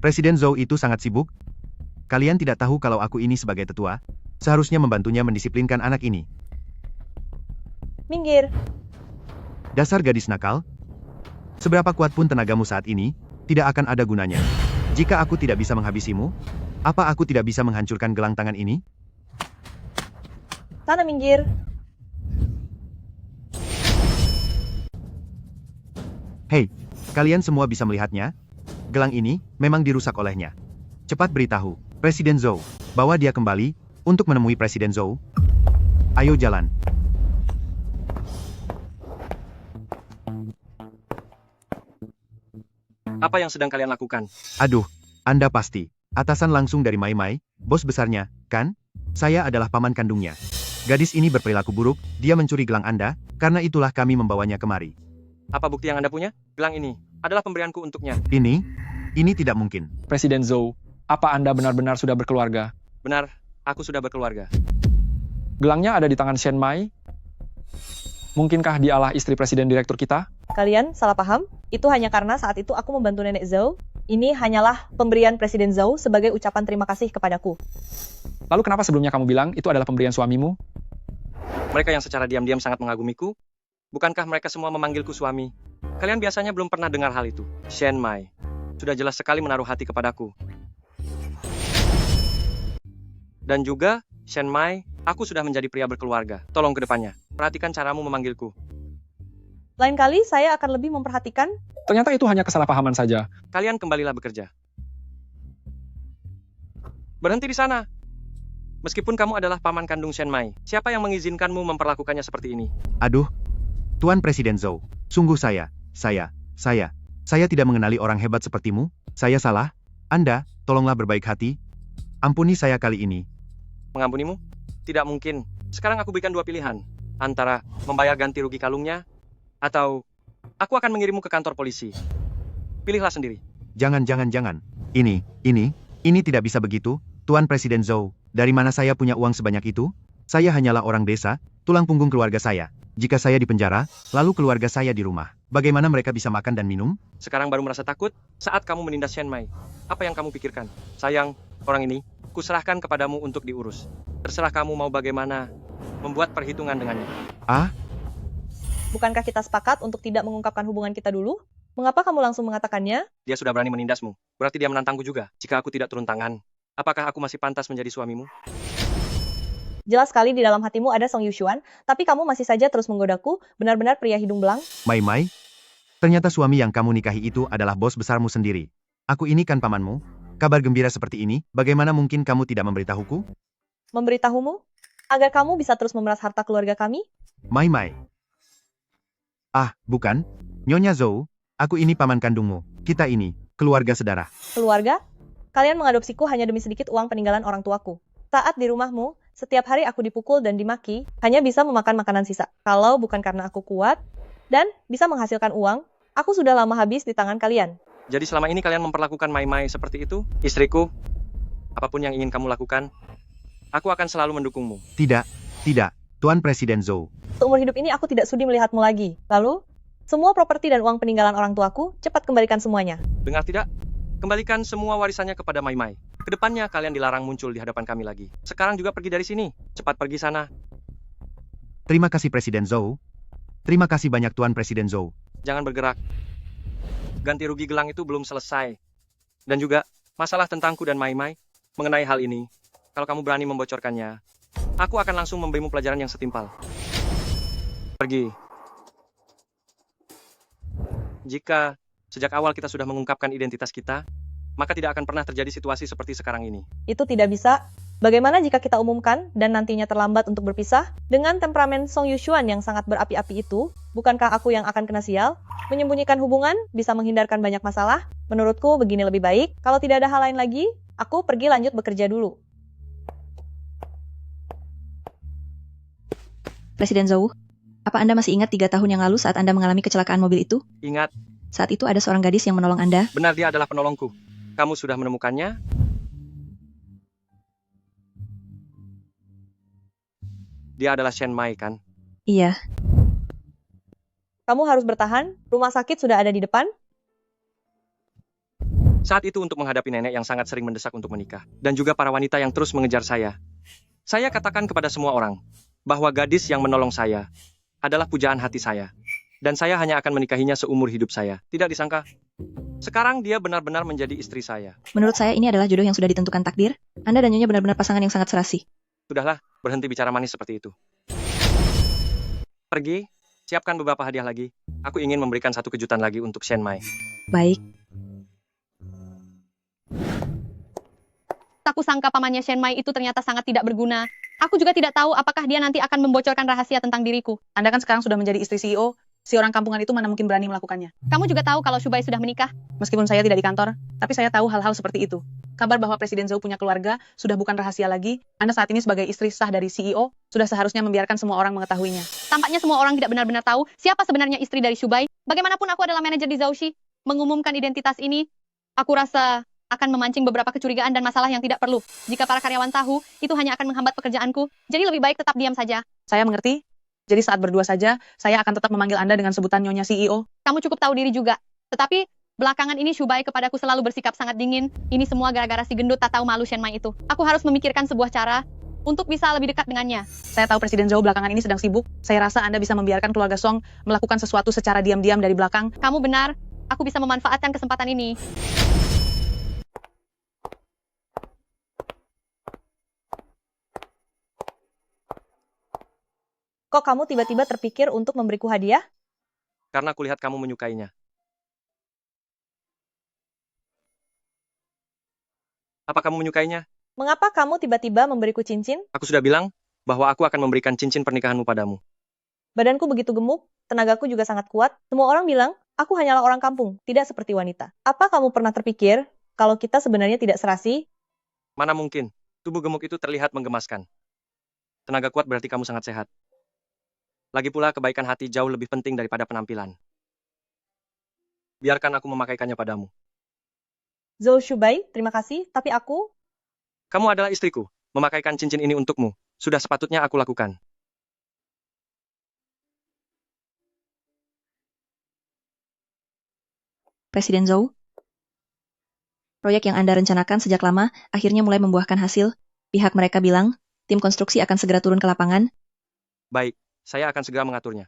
S4: Presiden Zhou itu sangat sibuk. Kalian tidak tahu kalau aku ini sebagai tetua, seharusnya membantunya mendisiplinkan anak ini.
S1: Minggir.
S4: Dasar gadis nakal. Seberapa kuat pun tenagamu saat ini, tidak akan ada gunanya. Jika aku tidak bisa menghabisimu, apa aku tidak bisa menghancurkan gelang tangan ini?
S1: Sana minggir.
S4: Hei, kalian semua bisa melihatnya? Gelang ini memang dirusak olehnya. Cepat beritahu, Presiden Zhou, bawa dia kembali untuk menemui Presiden Zhou. Ayo jalan.
S3: Apa yang sedang kalian lakukan?
S4: Aduh, Anda pasti Atasan langsung dari Mai Mai, bos besarnya, kan? Saya adalah paman kandungnya. Gadis ini berperilaku buruk, dia mencuri gelang Anda, karena itulah kami membawanya kemari.
S3: Apa bukti yang Anda punya? Gelang ini adalah pemberianku untuknya.
S4: Ini tidak mungkin.
S8: Presiden Zhou, apa Anda benar-benar sudah berkeluarga?
S3: Benar, aku sudah berkeluarga.
S8: Gelangnya ada di tangan Shen Mai. Mungkinkah dialah istri presiden direktur kita?
S1: Kalian salah paham? Itu hanya karena saat itu aku membantu nenek Zhou. Ini hanyalah pemberian Presiden Zhou sebagai ucapan terima kasih kepadaku.
S8: Lalu kenapa sebelumnya kamu bilang itu adalah pemberian suamimu?
S3: Mereka yang secara diam-diam sangat mengagumiku, bukankah mereka semua memanggilku suami? Kalian biasanya belum pernah dengar hal itu. Shen Mai sudah jelas sekali menaruh hati kepadaku. Dan juga, Shen Mai, aku sudah menjadi pria berkeluarga. Tolong ke depannya, perhatikan caramu memanggilku.
S1: Lain kali saya akan lebih memperhatikan.
S8: Ternyata itu hanya kesalahpahaman saja.
S3: Kalian kembalilah bekerja. Berhenti di sana. Meskipun kamu adalah paman kandung Shen Mai, siapa yang mengizinkanmu memperlakukannya seperti ini?
S4: Aduh, Tuan Presiden Zhou, sungguh saya tidak mengenali orang hebat sepertimu. Saya salah. Anda, tolonglah berbaik hati. Ampuni saya kali ini.
S3: Mengampunimu? Tidak mungkin. Sekarang aku berikan dua pilihan. Antara membayar ganti rugi kalungnya, atau aku akan mengirimmu ke kantor polisi. Pilihlah sendiri.
S4: Jangan. Ini tidak bisa begitu, Tuan Presiden Zhou. Dari mana saya punya uang sebanyak itu? Saya hanyalah orang desa, tulang punggung keluarga saya. Jika saya dipenjara, lalu keluarga saya di rumah. Bagaimana mereka bisa makan dan minum?
S3: Sekarang baru merasa takut saat kamu menindas Shen Mai. Apa yang kamu pikirkan? Sayang, orang ini, kuserahkan kepadamu untuk diurus. Terserah kamu mau bagaimana membuat perhitungan dengannya.
S1: Bukankah kita sepakat untuk tidak mengungkapkan hubungan kita dulu? Mengapa kamu langsung mengatakannya?
S3: Dia sudah berani menindasmu. Berarti dia menantangku juga. Jika aku tidak turun tangan, apakah aku masih pantas menjadi suamimu?
S1: Jelas sekali di dalam hatimu ada Song Yushuan, tapi kamu masih saja terus menggodaku, benar-benar pria hidung belang.
S4: Mai Mai, ternyata suami yang kamu nikahi itu adalah bos besarmu sendiri. Aku ini kan pamanmu. Kabar gembira seperti ini, bagaimana mungkin kamu tidak memberitahuku?
S1: Memberitahumu? Agar kamu bisa terus memeras harta keluarga kami?
S4: Mai Mai. Bukan. Nyonya Zhou, aku ini paman kandungmu. Kita ini, keluarga sedarah.
S1: Keluarga? Kalian mengadopsiku hanya demi sedikit uang peninggalan orang tuaku. Saat di rumahmu, setiap hari aku dipukul dan dimaki, hanya bisa memakan makanan sisa. Kalau bukan karena aku kuat dan bisa menghasilkan uang, aku sudah lama habis di tangan kalian.
S3: Jadi selama ini kalian memperlakukan Mai Mai seperti itu? Istriku, apapun yang ingin kamu lakukan, aku akan selalu mendukungmu.
S4: Tidak, Tuan Presiden Zhou.
S1: Seumur hidup ini aku tidak sudi melihatmu lagi. Lalu, semua properti dan uang peninggalan orang tuaku, cepat kembalikan semuanya.
S3: Dengar tidak? Kembalikan semua warisannya kepada Mai Mai. Kedepannya kalian dilarang muncul di hadapan kami lagi. Sekarang juga pergi dari sini. Cepat pergi sana.
S4: Terima kasih Presiden Zhou. Terima kasih banyak Tuan Presiden Zhou.
S3: Jangan bergerak. Ganti rugi gelang itu belum selesai. Dan juga, masalah tentangku dan Mai Mai, mengenai hal ini, kalau kamu berani membocorkannya, aku akan langsung memberimu pelajaran yang setimpal. Pergi. Jika sejak awal kita sudah mengungkapkan identitas kita, maka tidak akan pernah terjadi situasi seperti sekarang ini.
S1: Itu tidak bisa. Bagaimana jika kita umumkan dan nantinya terlambat untuk berpisah? Dengan temperamen Song Yushuan yang sangat berapi-api itu, bukankah aku yang akan kena sial? Menyembunyikan hubungan bisa menghindarkan banyak masalah? Menurutku begini lebih baik. Kalau tidak ada hal lain lagi, aku pergi lanjut bekerja dulu.
S10: Presiden Zhou, apa Anda masih ingat 3 tahun yang lalu saat Anda mengalami kecelakaan mobil itu?
S3: Ingat.
S10: Saat itu ada seorang gadis yang menolong Anda.
S3: Benar, dia adalah penolongku. Kamu sudah menemukannya? Dia adalah Shen Mai, kan?
S10: Iya.
S1: Kamu harus bertahan, rumah sakit sudah ada di depan.
S3: Saat itu untuk menghadapi nenek yang sangat sering mendesak untuk menikah, dan juga para wanita yang terus mengejar saya. Saya katakan kepada semua orang, bahwa gadis yang menolong saya adalah pujaan hati saya. Dan saya hanya akan menikahinya seumur hidup saya. Tidak disangka, sekarang dia benar-benar menjadi istri saya.
S10: Menurut saya ini adalah jodoh yang sudah ditentukan takdir. Anda dan Nyonya benar-benar pasangan yang sangat serasi.
S3: Sudahlah, berhenti bicara manis seperti itu. Pergi, siapkan beberapa hadiah lagi. Aku ingin memberikan satu kejutan lagi untuk Shen Mai.
S10: Baik.
S7: Aku sangka pamannya Shen Mai itu ternyata sangat tidak berguna. Aku juga tidak tahu apakah dia nanti akan membocorkan rahasia tentang diriku.
S2: Anda kan sekarang sudah menjadi istri CEO, Si orang kampungan itu mana mungkin berani melakukannya.
S7: Kamu juga tahu kalau Shubai sudah menikah.
S2: Meskipun saya tidak di kantor, tapi saya tahu hal-hal seperti itu. Kabar bahwa Presiden Zhou punya keluarga sudah bukan rahasia lagi. Anda saat ini sebagai istri sah dari CEO, sudah seharusnya membiarkan semua orang mengetahuinya.
S7: Tampaknya semua orang tidak benar-benar tahu siapa sebenarnya istri dari Shubai. Bagaimanapun aku adalah manajer di Zhouxi. Mengumumkan identitas ini, aku rasa akan memancing beberapa kecurigaan dan masalah yang tidak perlu. Jika para karyawan tahu, itu hanya akan menghambat pekerjaanku. Jadi lebih baik tetap diam saja.
S2: Saya mengerti. Jadi saat berdua saja, saya akan tetap memanggil Anda dengan sebutan Nyonya CEO.
S7: Kamu cukup tahu diri juga. Tetapi, belakangan ini Shubai kepadaku selalu bersikap sangat dingin. Ini semua gara-gara si gendut tak tahu malu Shen Mai itu. Aku harus memikirkan sebuah cara untuk bisa lebih dekat dengannya.
S2: Saya tahu Presiden Zhou belakangan ini sedang sibuk. Saya rasa Anda bisa membiarkan keluarga Song melakukan sesuatu secara diam-diam dari belakang.
S7: Kamu benar, aku bisa memanfaatkan kesempatan ini.
S1: Kok kamu tiba-tiba terpikir untuk memberiku hadiah?
S3: Karena kulihat kamu menyukainya. Apa kamu menyukainya?
S1: Mengapa kamu tiba-tiba memberiku cincin?
S3: Aku sudah bilang bahwa aku akan memberikan cincin pernikahanmu padamu.
S1: Badanku begitu gemuk, tenagaku juga sangat kuat. Semua orang bilang, aku hanyalah orang kampung, tidak seperti wanita. Apa kamu pernah terpikir kalau kita sebenarnya tidak serasi?
S3: Mana mungkin? Tubuh gemuk itu terlihat menggemaskan. Tenaga kuat berarti kamu sangat sehat. Lagi pula kebaikan hati jauh lebih penting daripada penampilan. Biarkan aku memakaikannya padamu.
S1: Zhou Shubai, terima kasih, tapi aku...
S3: Kamu adalah istriku. Memakaikan cincin ini untukmu. Sudah sepatutnya aku lakukan.
S10: Presiden Zhou, proyek yang Anda rencanakan sejak lama akhirnya mulai membuahkan hasil. Pihak mereka bilang, tim konstruksi akan segera turun ke lapangan.
S3: Baik, saya akan segera mengaturnya.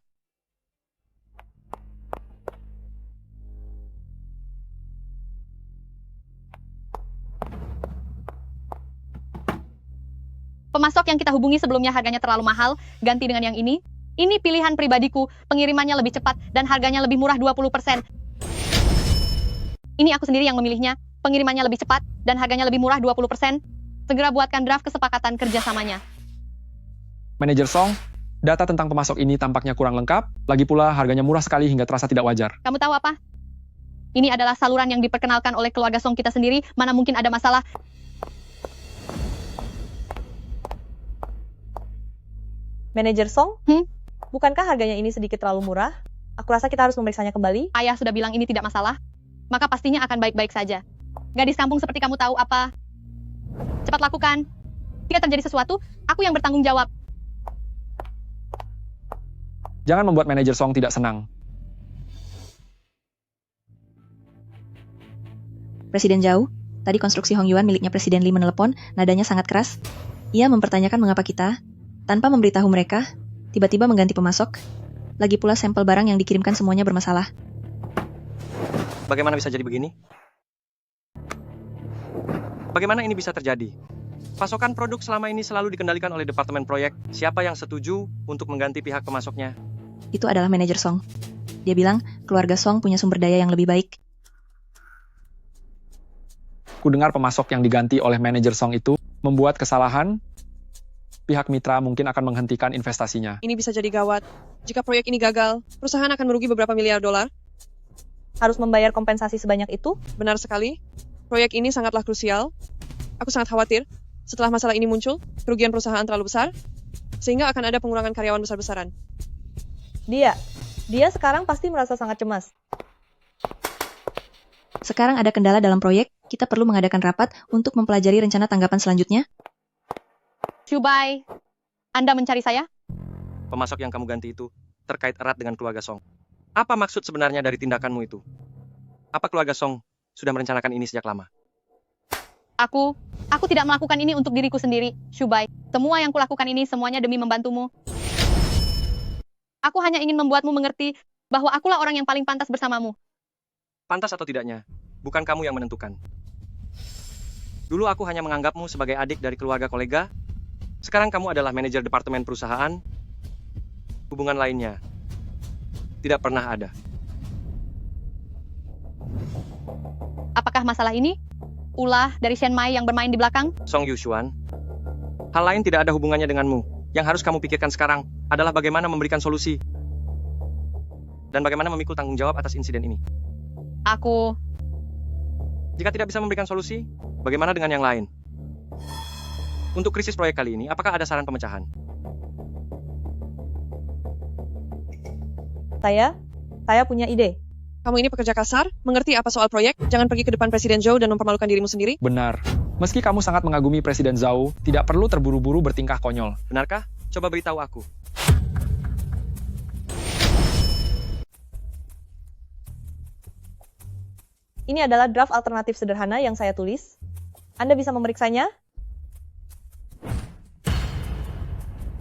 S7: Pemasok yang kita hubungi sebelumnya harganya terlalu mahal, ganti dengan yang ini. Ini pilihan pribadiku, pengirimannya lebih cepat dan harganya lebih murah 20%. Ini aku sendiri yang memilihnya, pengirimannya lebih cepat dan harganya lebih murah 20%. Segera buatkan draft kesepakatan kerjasamanya.
S8: Manajer Song, data tentang pemasok ini tampaknya kurang lengkap, lagi pula harganya murah sekali hingga terasa tidak wajar.
S7: Kamu tahu apa? Ini adalah saluran yang diperkenalkan oleh keluarga Song kita sendiri, mana mungkin ada masalah.
S1: Manajer Song? Bukankah harganya ini sedikit terlalu murah? Aku rasa kita harus memeriksanya kembali.
S7: Ayah sudah bilang ini tidak masalah, maka pastinya akan baik-baik saja. Gadis kampung seperti kamu tahu apa? Cepat lakukan. Jika terjadi sesuatu, aku yang bertanggung jawab.
S8: Jangan membuat manajer Song tidak senang.
S10: Presiden Zhou, tadi konstruksi Hong Yuan miliknya Presiden Li menelepon, nadanya sangat keras. Ia mempertanyakan mengapa kita, tanpa memberitahu mereka, tiba-tiba mengganti pemasok. Lagi pula sampel barang yang dikirimkan semuanya bermasalah.
S3: Bagaimana bisa jadi begini? Bagaimana ini bisa terjadi? Pasokan produk selama ini selalu dikendalikan oleh departemen proyek. Siapa yang setuju untuk mengganti pihak pemasoknya?
S10: Itu adalah manajer Song. Dia bilang, keluarga Song punya sumber daya yang lebih baik.
S8: Kudengar pemasok yang diganti oleh manajer Song itu membuat kesalahan. Pihak mitra mungkin akan menghentikan investasinya.
S9: Ini bisa jadi gawat. Jika proyek ini gagal, perusahaan akan merugi beberapa miliar dolar.
S1: Harus membayar kompensasi sebanyak itu?
S9: Benar sekali. Proyek ini sangatlah krusial. Aku sangat khawatir. Setelah masalah ini muncul, kerugian perusahaan terlalu besar, sehingga akan ada pengurangan karyawan besar-besaran.
S1: Dia sekarang pasti merasa sangat cemas.
S10: Sekarang ada kendala dalam proyek, kita perlu mengadakan rapat untuk mempelajari rencana tanggapan selanjutnya.
S7: Shubai, Anda mencari saya?
S3: Pemasok yang kamu ganti itu terkait erat dengan keluarga Song. Apa maksud sebenarnya dari tindakanmu itu? Apa keluarga Song sudah merencanakan ini sejak lama?
S7: Aku tidak melakukan ini untuk diriku sendiri, Shubai. Semua yang kulakukan ini semuanya demi membantumu. Aku hanya ingin membuatmu mengerti bahwa akulah orang yang paling pantas bersamamu.
S3: Pantas atau tidaknya, bukan kamu yang menentukan. Dulu aku hanya menganggapmu sebagai adik dari keluarga kolega. Sekarang kamu adalah manajer departemen perusahaan. Hubungan lainnya tidak pernah ada.
S7: Apakah masalah ini? Ulah dari Shen Mai yang bermain di belakang?
S3: Song Yushuan, hal lain tidak ada hubungannya denganmu. Yang harus kamu pikirkan sekarang adalah bagaimana memberikan solusi. dan bagaimana memikul tanggung jawab atas insiden ini.
S7: Aku
S3: Jika tidak bisa memberikan solusi, bagaimana dengan yang lain? Untuk krisis proyek kali ini, apakah ada saran pemecahan?
S1: Saya punya ide.
S9: Kamu ini pekerja kasar, mengerti apa soal proyek, jangan pergi ke depan Presiden Zhou dan mempermalukan dirimu sendiri.
S8: Benar. Meski kamu sangat mengagumi Presiden Zhou, tidak perlu terburu-buru bertingkah konyol.
S3: Benarkah? Coba beritahu aku.
S1: Ini adalah draft alternatif sederhana yang saya tulis. Anda bisa memeriksanya?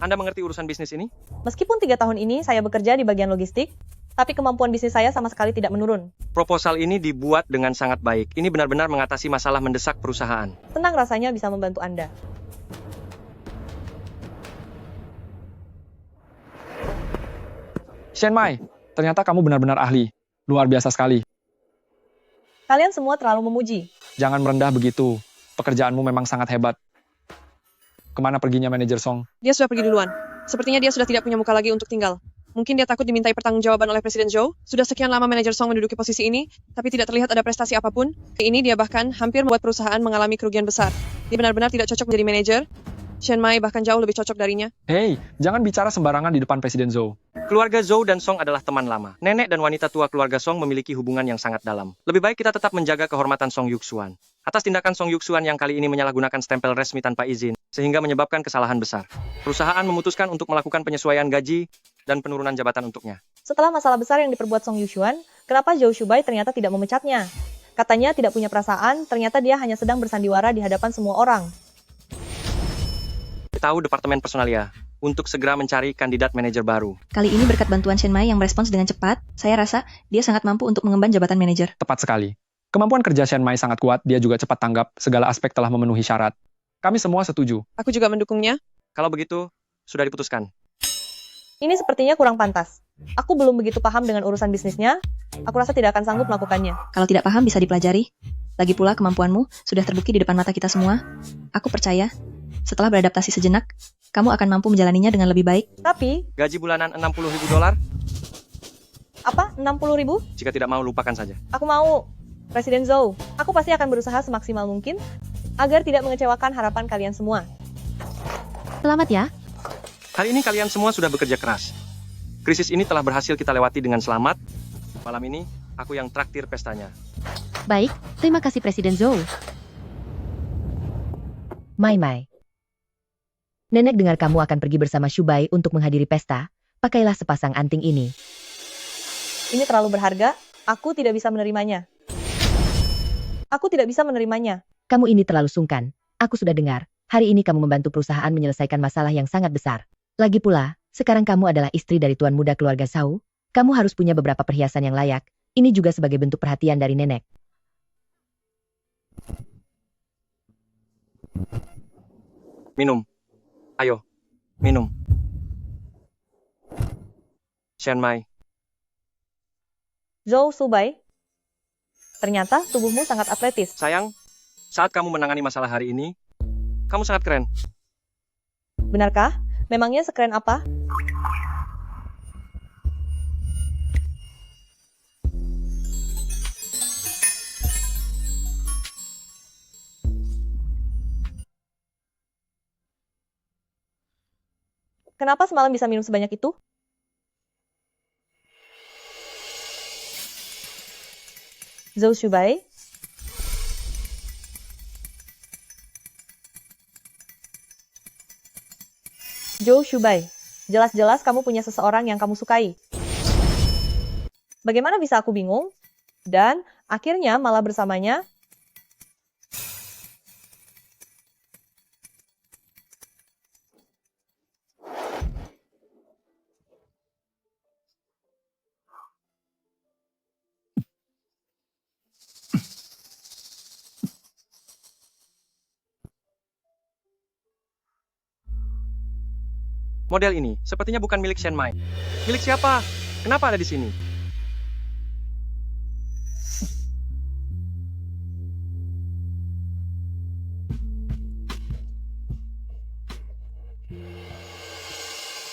S3: Anda mengerti urusan bisnis ini?
S1: Meskipun 3 tahun ini saya bekerja di bagian logistik, tapi kemampuan bisnis saya sama sekali tidak menurun.
S3: Proposal ini dibuat dengan sangat baik. Ini benar-benar mengatasi masalah mendesak perusahaan.
S1: Senang rasanya bisa membantu Anda.
S8: Shen Mai, ternyata kamu benar-benar ahli. Luar biasa sekali.
S1: Kalian semua terlalu memuji.
S8: Jangan merendah begitu. Pekerjaanmu memang sangat hebat. Kemana perginya manajer Song?
S9: Dia sudah pergi duluan. Sepertinya dia sudah tidak punya muka lagi untuk tinggal. Mungkin dia takut dimintai pertanggungjawaban oleh Presiden Zhou. Sudah sekian lama manajer Song menduduki posisi ini, tapi tidak terlihat ada prestasi apapun. Ini dia bahkan hampir membuat perusahaan mengalami kerugian besar. Dia benar-benar tidak cocok menjadi manajer. Shen Mai bahkan jauh lebih cocok darinya.
S8: Hei, jangan bicara sembarangan di depan Presiden Zhou.
S3: Keluarga Zhou dan Song adalah teman lama. Nenek dan wanita tua keluarga Song memiliki hubungan yang sangat dalam. Lebih baik kita tetap menjaga kehormatan Song Yuxuan. Atas tindakan Song Yuxuan yang kali ini menyalahgunakan stempel resmi tanpa izin, sehingga menyebabkan kesalahan besar. Perusahaan memutuskan untuk melakukan penyesuaian gaji dan penurunan jabatan untuknya.
S1: Setelah masalah besar yang diperbuat Song Yuxuan, kenapa Zhou Shubai ternyata tidak memecatnya? Katanya tidak punya perasaan, ternyata dia hanya sedang bersandiwara di hadapan semua orang.
S3: Tahu Departemen Personalia untuk segera mencari kandidat manajer baru.
S10: Kali ini berkat bantuan Shen Mai yang merespons dengan cepat, saya rasa dia sangat mampu untuk mengemban jabatan manajer.
S8: Tepat sekali. Kemampuan kerja Shen Mai sangat kuat, dia juga cepat tanggap, segala aspek telah memenuhi syarat. Kami semua setuju.
S9: Aku juga mendukungnya.
S3: Kalau begitu, sudah diputuskan.
S1: Ini sepertinya kurang pantas. Aku belum begitu paham dengan urusan bisnisnya. Aku rasa tidak akan sanggup melakukannya.
S10: Kalau tidak paham bisa dipelajari. Lagi pula kemampuanmu sudah terbukti di depan mata kita semua. Aku percaya, setelah beradaptasi sejenak, kamu akan mampu menjalaninya dengan lebih baik.
S1: Tapi,
S3: Gaji bulanan $60.000?
S1: apa? 60.000?
S3: Jika tidak mau, lupakan saja.
S1: Aku mau. Presiden Zhou, aku pasti akan berusaha semaksimal mungkin agar tidak mengecewakan harapan kalian semua.
S5: Selamat ya.
S3: Hari ini kalian semua sudah bekerja keras. Krisis ini telah berhasil kita lewati dengan selamat. Malam ini, aku yang traktir pestanya.
S5: Baik, terima kasih Presiden Zhou. Mai Mai. Nenek dengar kamu akan pergi bersama Shubai untuk menghadiri pesta. Pakailah sepasang anting ini.
S1: Ini terlalu berharga, aku tidak bisa menerimanya. Aku tidak bisa menerimanya.
S5: Kamu ini terlalu sungkan. Aku sudah dengar. Hari ini kamu membantu perusahaan menyelesaikan masalah yang sangat besar. Lagi pula, sekarang kamu adalah istri dari tuan muda keluarga Zhou. Kamu harus punya beberapa perhiasan yang layak. Ini juga sebagai bentuk perhatian dari nenek.
S3: Minum. Ayo, minum. Shen Mai,
S1: Zhou Shubai, ternyata tubuhmu sangat atletis.
S3: sayang, saat kamu menangani masalah hari ini, kamu sangat keren.
S1: Benarkah? Memangnya sekeren apa? Kenapa semalam bisa minum sebanyak itu? Zhou Shubai, Zhou Shubai, jelas-jelas kamu punya seseorang yang kamu sukai. Bagaimana bisa aku bingung? Dan akhirnya malah bersamanya.
S3: Model ini sepertinya bukan milik Shen Mai. Milik siapa? Kenapa ada di sini?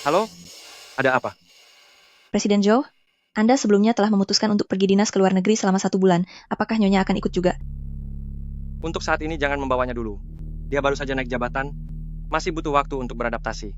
S3: Halo? Ada apa?
S10: Presiden Zhou, Anda sebelumnya telah memutuskan untuk pergi dinas ke luar negeri selama 1 bulan. Apakah Nyonya akan ikut juga?
S3: Untuk saat ini jangan membawanya dulu. Dia baru saja naik jabatan, masih butuh waktu untuk beradaptasi.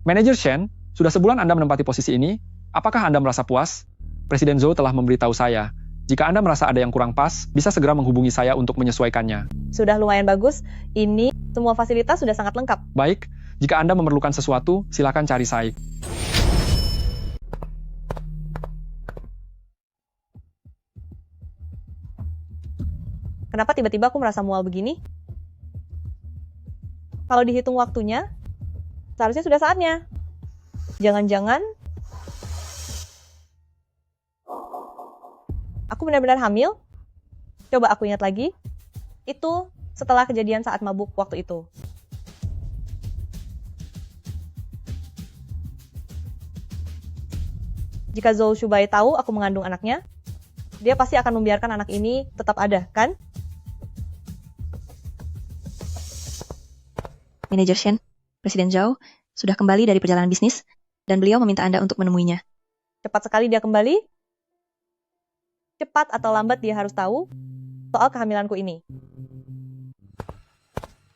S8: Manajer Shen, sudah sebulan Anda menempati posisi ini. Apakah Anda merasa puas? Presiden Zhou telah memberitahu saya, jika Anda merasa ada yang kurang pas, bisa segera menghubungi saya untuk menyesuaikannya.
S1: Sudah lumayan bagus. Ini semua fasilitas sudah sangat lengkap.
S8: Baik, jika Anda memerlukan sesuatu, silakan cari saya.
S1: Kenapa tiba-tiba aku merasa mual begini? Kalau dihitung waktunya, seharusnya sudah saatnya. Jangan-jangan aku benar-benar hamil? Coba aku ingat lagi. Itu setelah kejadian saat mabuk waktu itu. Jika Zhou Shubai tahu aku mengandung anaknya, dia pasti akan membiarkan anak ini tetap ada, kan?
S10: Manajer Shen, Presiden Zhou sudah kembali dari perjalanan bisnis, dan beliau meminta Anda untuk menemuinya.
S1: Cepat sekali dia kembali. Cepat atau lambat dia harus tahu soal kehamilanku ini.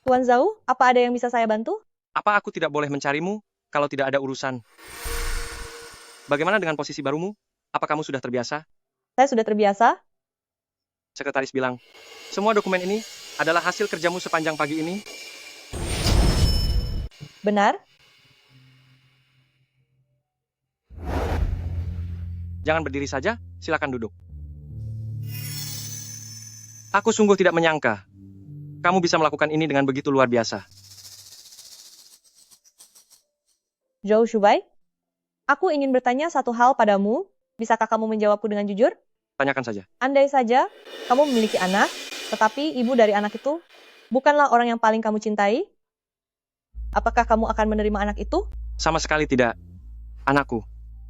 S1: Tuan Zhou, apa ada yang bisa saya bantu?
S3: Apa aku tidak boleh mencarimu kalau tidak ada urusan? Bagaimana dengan posisi barumu? Apa kamu sudah terbiasa?
S1: Saya sudah terbiasa.
S3: Sekretaris bilang, semua dokumen ini adalah hasil kerjamu sepanjang pagi ini.
S1: Benar?
S3: Jangan berdiri saja, silakan duduk. Aku sungguh tidak menyangka kamu bisa melakukan ini dengan begitu luar biasa.
S1: Zhou Shubai, aku ingin bertanya satu hal padamu. Bisakah kamu menjawabku dengan jujur?
S3: Tanyakan saja.
S1: Andai saja kamu memiliki anak, tetapi ibu dari anak itu bukanlah orang yang paling kamu cintai, apakah kamu akan menerima anak itu?
S3: Sama sekali tidak. Anakku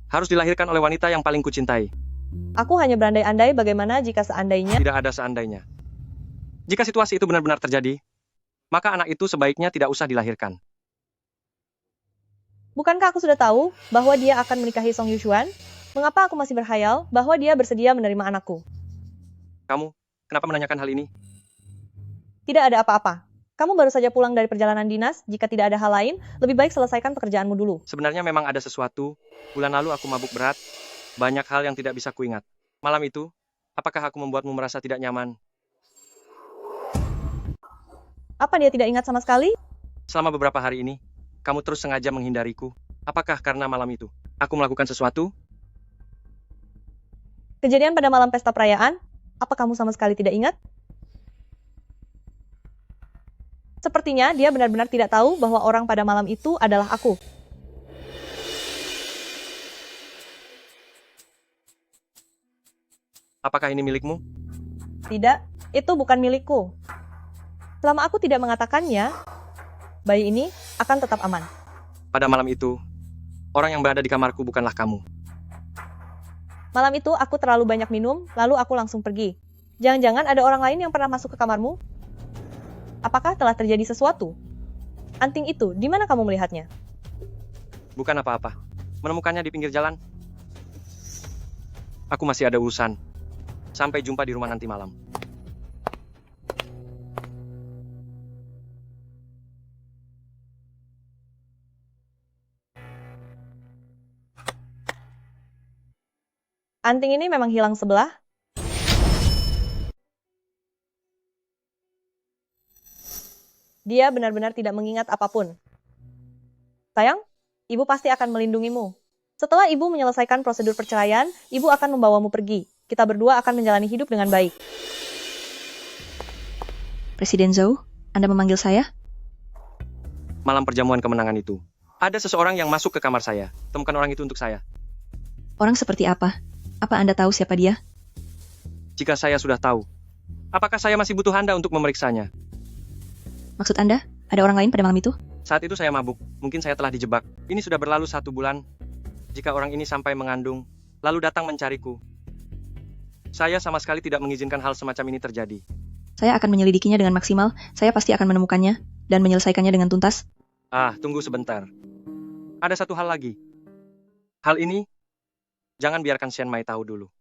S3: harus dilahirkan oleh wanita yang paling kucintai.
S1: Aku hanya berandai-andai bagaimana jika seandainya.
S3: Tidak ada seandainya. Jika situasi itu benar-benar terjadi, maka anak itu sebaiknya tidak usah dilahirkan.
S1: Bukankah aku sudah tahu bahwa dia akan menikahi Song Yushuan? Mengapa aku masih berhayal bahwa dia bersedia menerima anakku?
S3: Kamu, kenapa menanyakan hal ini?
S1: Tidak ada apa-apa. Kamu baru saja pulang dari perjalanan dinas. Jika tidak ada hal lain, lebih baik selesaikan pekerjaanmu dulu.
S3: Sebenarnya memang ada sesuatu. Bulan lalu aku mabuk berat. Banyak hal yang tidak bisa kuingat. Malam itu, apakah aku membuatmu merasa tidak nyaman?
S1: Apa dia tidak ingat sama sekali?
S3: Selama beberapa hari ini, kamu terus sengaja menghindariku. Apakah karena malam itu aku melakukan sesuatu?
S1: Kejadian pada malam pesta perayaan, apa kamu sama sekali tidak ingat? Sepertinya dia benar-benar tidak tahu bahwa orang pada malam itu adalah aku.
S3: Apakah ini milikmu?
S1: Tidak, itu bukan milikku. Selama aku tidak mengatakannya, bayi ini akan tetap aman.
S3: Pada malam itu, orang yang berada di kamarku bukanlah kamu.
S1: Malam itu aku terlalu banyak minum, lalu aku langsung pergi. Jangan-jangan ada orang lain yang pernah masuk ke kamarmu? Apakah telah terjadi sesuatu? Anting itu, di mana kamu melihatnya?
S3: Bukan apa-apa. Menemukannya di pinggir jalan. Aku masih ada urusan. Sampai jumpa di rumah nanti malam.
S1: Anting ini memang hilang sebelah. Dia benar-benar tidak mengingat apapun. Sayang, ibu pasti akan melindungimu. Setelah ibu menyelesaikan prosedur perceraian, ibu akan membawamu pergi. Kita berdua akan menjalani hidup dengan baik.
S10: Presiden Zhou, Anda memanggil saya?
S3: Malam perjamuan kemenangan itu, ada seseorang yang masuk ke kamar saya. Temukan orang itu untuk saya.
S10: Orang seperti apa? Apa Anda tahu siapa dia?
S3: Jika saya sudah tahu, apakah saya masih butuh Anda untuk memeriksanya?
S10: Maksud Anda, ada orang lain pada malam itu?
S3: Saat itu saya mabuk. Mungkin saya telah dijebak. Ini sudah berlalu 1 bulan. Jika orang ini sampai mengandung, lalu datang mencariku. Saya sama sekali tidak mengizinkan hal semacam ini terjadi.
S10: Saya akan menyelidikinya dengan maksimal. Saya pasti akan menemukannya dan menyelesaikannya dengan tuntas.
S3: Tunggu sebentar. Ada satu hal lagi. Hal ini, jangan biarkan Shen Mai tahu dulu.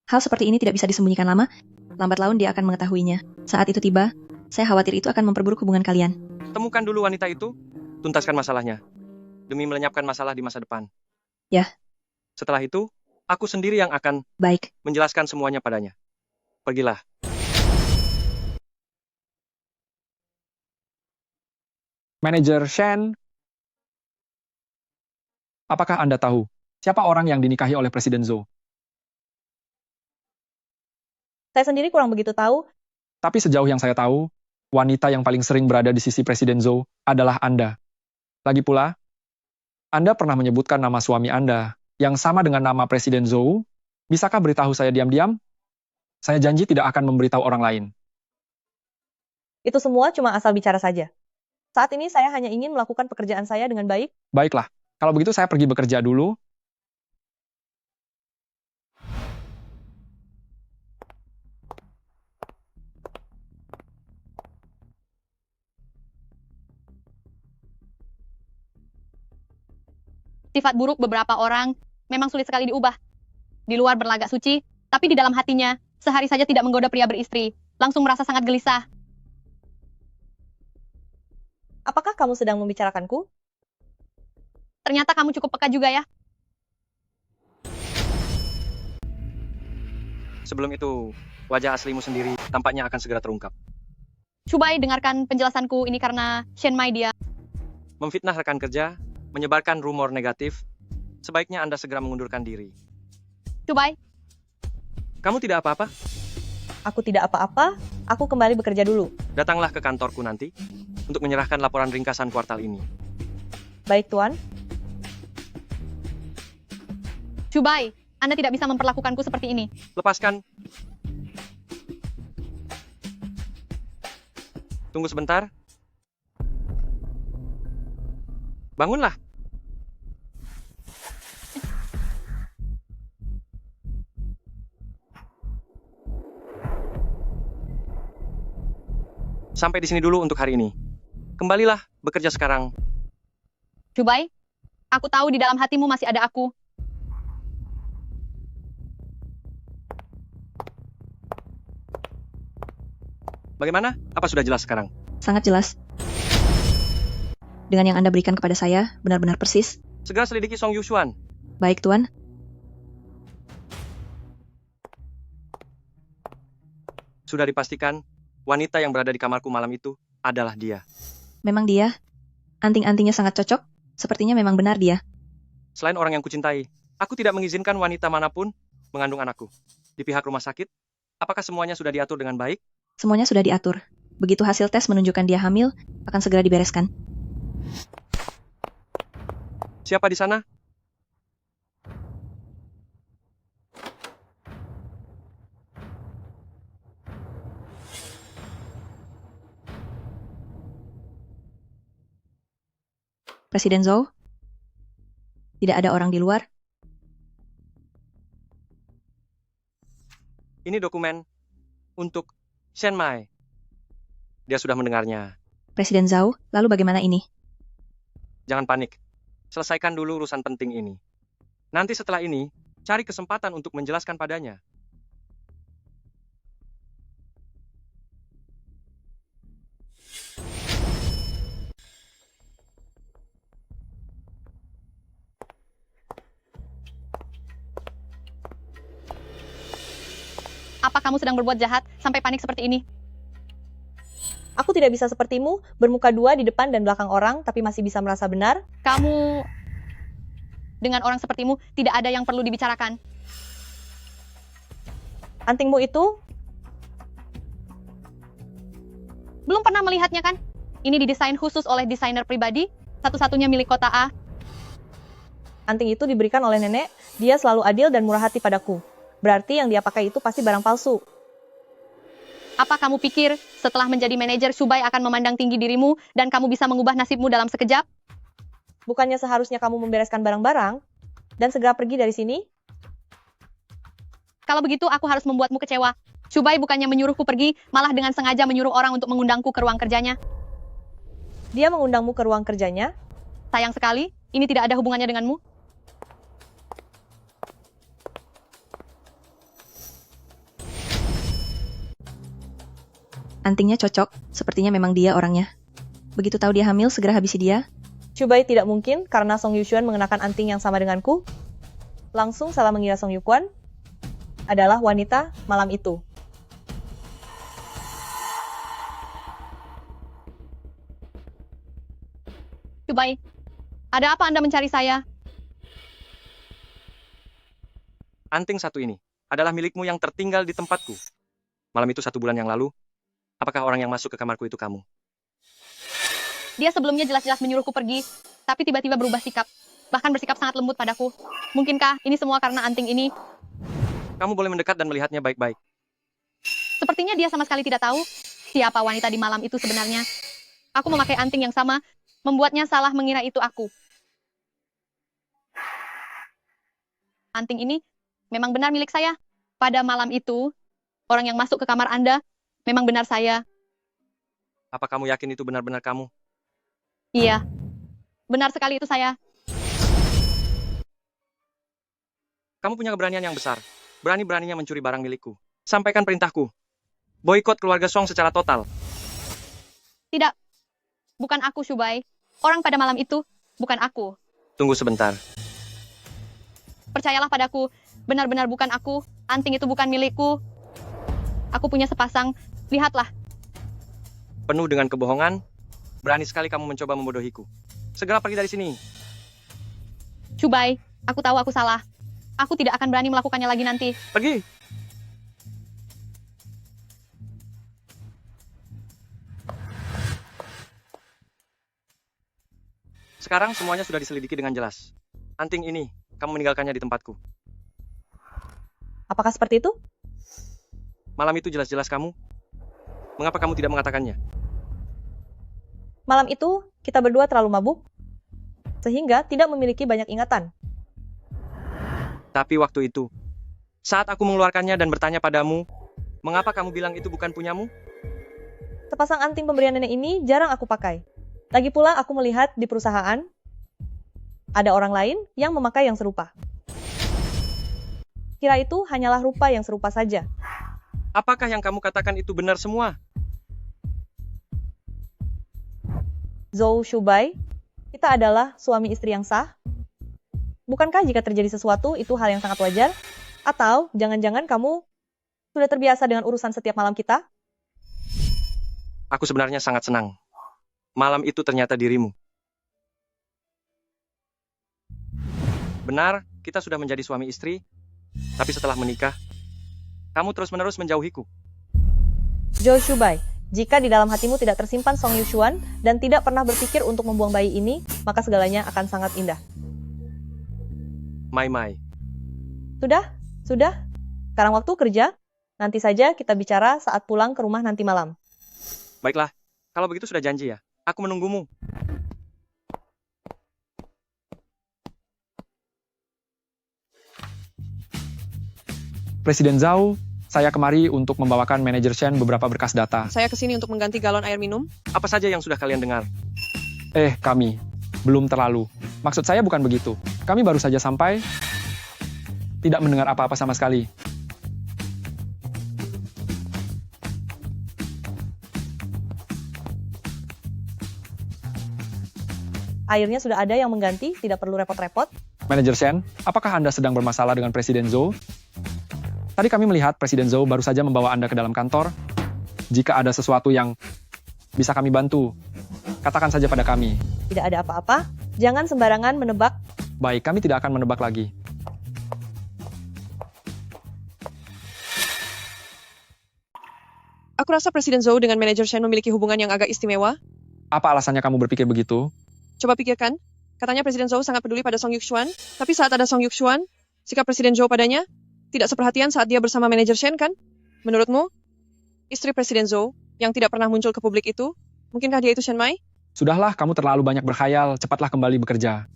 S10: Hal seperti ini tidak bisa disembunyikan lama. Lambat laun dia akan mengetahuinya. Saat itu tiba, saya khawatir itu akan memperburuk hubungan kalian.
S3: Temukan dulu wanita itu, tuntaskan masalahnya. Demi melenyapkan masalah di masa depan.
S10: Ya.
S3: Setelah itu, aku sendiri yang akan
S10: Baik.
S3: menjelaskan semuanya padanya. Pergilah.
S8: Manajer Shen, apakah Anda tahu siapa orang yang dinikahi oleh Presiden Zhou?
S1: Saya sendiri kurang begitu tahu.
S8: Tapi sejauh yang saya tahu, wanita yang paling sering berada di sisi Presiden Zhou adalah Anda. Lagi pula, Anda pernah menyebutkan nama suami Anda yang sama dengan nama Presiden Zhou. Bisakah beritahu saya diam-diam? Saya janji tidak akan memberitahu orang lain.
S1: Itu semua cuma asal bicara saja. Saat ini saya hanya ingin melakukan pekerjaan saya dengan baik.
S8: Baiklah, kalau begitu saya pergi bekerja dulu.
S7: Sifat buruk beberapa orang memang sulit sekali diubah. Di luar berlagak suci, tapi di dalam hatinya, sehari saja tidak menggoda pria beristri, langsung merasa sangat gelisah.
S1: Apakah kamu sedang membicarakanku?
S7: Ternyata kamu cukup peka juga ya.
S3: Sebelum itu, wajah aslimu sendiri tampaknya akan segera terungkap.
S7: Shubai, dengarkan penjelasanku ini karena Shen Mai dia.
S3: Memfitnah rekan kerja, menyebarkan rumor negatif, sebaiknya Anda segera mengundurkan diri.
S7: Shubai,
S3: Kamu tidak apa-apa?
S1: Aku tidak apa-apa, aku kembali bekerja dulu.
S3: Datanglah ke kantorku nanti untuk menyerahkan laporan ringkasan kuartal ini.
S1: Baik, Tuan.
S7: Shubai, Anda tidak bisa memperlakukanku seperti ini.
S3: Lepaskan. Tunggu sebentar. Bangunlah. Sampai di sini dulu untuk hari ini. Kembalilah bekerja sekarang.
S7: Shubai, aku tahu di dalam hatimu masih ada aku.
S3: Bagaimana? Apa sudah jelas sekarang?
S10: Sangat jelas. Dengan yang Anda berikan kepada saya, benar-benar persis.
S3: Segera selidiki Song Yushuan.
S10: Baik, Tuan.
S3: Sudah dipastikan, wanita yang berada di kamarku malam itu adalah dia.
S10: Memang dia. Anting-antingnya sangat cocok. Sepertinya memang benar dia.
S3: Selain orang yang kucintai, aku tidak mengizinkan wanita manapun mengandung anakku. Di pihak rumah sakit, apakah semuanya sudah diatur dengan baik?
S10: Semuanya sudah diatur. Begitu hasil tes menunjukkan dia hamil, akan segera dibereskan.
S3: Siapa di sana?
S10: Presiden Zhou? Tidak ada orang di luar?
S3: Ini dokumen untuk Shen Mai. Dia sudah mendengarnya.
S10: Presiden Zhou, lalu bagaimana ini?
S3: Jangan panik. Selesaikan dulu urusan penting ini. Nanti setelah ini, cari kesempatan untuk menjelaskan padanya.
S7: Apa kamu sedang berbuat jahat sampai panik seperti ini?
S1: Aku tidak bisa sepertimu, bermuka dua di depan dan belakang orang, tapi masih bisa merasa benar.
S7: Kamu, dengan orang sepertimu, tidak ada yang perlu dibicarakan.
S1: Antingmu itu,
S7: Belum pernah melihatnya kan? Ini didesain khusus oleh desainer pribadi, satu-satunya milik kota A.
S1: anting itu diberikan oleh nenek, dia selalu adil dan murah hati padaku. Berarti yang dia pakai itu pasti barang palsu.
S7: Apa kamu pikir setelah menjadi manajer Shubai akan memandang tinggi dirimu dan kamu bisa mengubah nasibmu dalam sekejap?
S1: Bukannya seharusnya kamu membereskan barang-barang dan segera pergi dari sini?
S7: Kalau begitu aku harus membuatmu kecewa. Shubai bukannya menyuruhku pergi, malah dengan sengaja menyuruh orang untuk mengundangku ke ruang kerjanya.
S1: Dia mengundangmu ke ruang kerjanya?
S7: Sayang sekali, ini tidak ada hubungannya denganmu.
S10: Antingnya cocok, sepertinya memang dia orangnya. Begitu tahu dia hamil, segera habisi dia.
S1: Shubai tidak mungkin karena Song Yuxuan mengenakan anting yang sama denganku. Langsung salah mengira Song Yuquan adalah wanita malam itu.
S7: Shubai, ada apa Anda mencari saya?
S3: Anting satu ini adalah milikmu yang tertinggal di tempatku. Malam itu 1 bulan yang lalu, apakah orang yang masuk ke kamarku itu kamu?
S7: Dia sebelumnya jelas-jelas menyuruhku pergi, tapi tiba-tiba berubah sikap. Bahkan bersikap sangat lembut padaku. Mungkinkah ini semua karena anting ini?
S3: Kamu boleh mendekat dan melihatnya baik-baik.
S7: Sepertinya dia sama sekali tidak tahu siapa wanita di malam itu sebenarnya. Aku memakai anting yang sama, membuatnya salah mengira itu aku. Anting ini memang benar milik saya. Pada malam itu, orang yang masuk ke kamar Anda memang benar saya.
S3: Apa kamu yakin itu benar-benar kamu?
S7: Iya, benar sekali itu saya.
S3: Kamu punya keberanian yang besar. Berani-beraninya mencuri barang milikku. Sampaikan perintahku. Boikot keluarga Song secara total.
S7: Tidak, bukan aku Shubai. Orang pada malam itu bukan aku.
S3: Tunggu sebentar.
S7: Percayalah padaku, benar-benar bukan aku. Anting itu bukan milikku. Aku punya sepasang, lihatlah.
S3: Penuh dengan kebohongan, berani sekali kamu mencoba membodohiku. Segera pergi dari sini.
S7: Shubai, aku tahu aku salah. Aku tidak akan berani melakukannya lagi nanti.
S3: Pergi. Sekarang semuanya sudah diselidiki dengan jelas. Anting ini, kamu meninggalkannya di tempatku.
S1: Apakah seperti itu?
S3: Malam itu jelas-jelas kamu. Mengapa kamu tidak mengatakannya?
S1: Malam itu, kita berdua terlalu mabuk, sehingga tidak memiliki banyak ingatan.
S3: Tapi waktu itu, saat aku mengeluarkannya dan bertanya padamu, mengapa kamu bilang itu bukan punyamu?
S1: Sepasang anting pemberian nenek ini jarang aku pakai. Lagi pula aku melihat di perusahaan, ada orang lain yang memakai yang serupa. Kira itu hanyalah rupa yang serupa saja.
S3: Apakah yang kamu katakan itu benar semua?
S1: Zhou Shubai, kita adalah suami istri yang sah. Bukankah jika terjadi sesuatu itu hal yang sangat wajar? Atau jangan-jangan kamu sudah terbiasa dengan urusan setiap malam kita?
S3: Aku sebenarnya sangat senang. Malam itu ternyata dirimu. Benar, kita sudah menjadi suami istri, tapi setelah menikah, kamu terus-menerus menjauhiku.
S1: Zhou Shubai, jika di dalam hatimu tidak tersimpan Song Yuxuan dan tidak pernah berpikir untuk membuang bayi ini, maka segalanya akan sangat indah.
S3: Mai.
S1: Sudah? Sekarang waktu kerja. Nanti saja kita bicara saat pulang ke rumah nanti malam.
S3: Baiklah, kalau begitu sudah janji ya. Aku menunggumu.
S8: Presiden Zhao, saya kemari untuk membawakan manajer Shen beberapa berkas data.
S9: Saya kesini untuk mengganti galon air minum.
S3: Apa saja yang sudah kalian dengar?
S8: Kami. Belum terlalu. Maksud saya bukan begitu. Kami baru saja sampai, tidak mendengar apa-apa sama sekali.
S1: Airnya sudah ada yang mengganti, tidak perlu repot-repot.
S8: Manajer Shen, apakah Anda sedang bermasalah dengan Presiden Zhou? Tadi kami melihat Presiden Zhou baru saja membawa Anda ke dalam kantor. Jika ada sesuatu yang bisa kami bantu, katakan saja pada kami.
S1: Tidak ada apa-apa, jangan sembarangan menebak.
S8: Baik, kami tidak akan menebak lagi.
S9: Aku rasa Presiden Zhou dengan manajer Shen memiliki hubungan yang agak istimewa.
S8: Apa alasannya kamu berpikir begitu?
S9: Coba pikirkan, katanya Presiden Zhou sangat peduli pada Song Yuxuan, tapi saat ada Song Yuxuan, sikap Presiden Zhou padanya tidak seperhatian saat dia bersama manajer Shen, kan? Menurutmu, istri Presiden Zhou yang tidak pernah muncul ke publik itu, mungkinkah dia itu Shen Mai?
S8: Sudahlah, kamu terlalu banyak berkhayal, cepatlah kembali bekerja.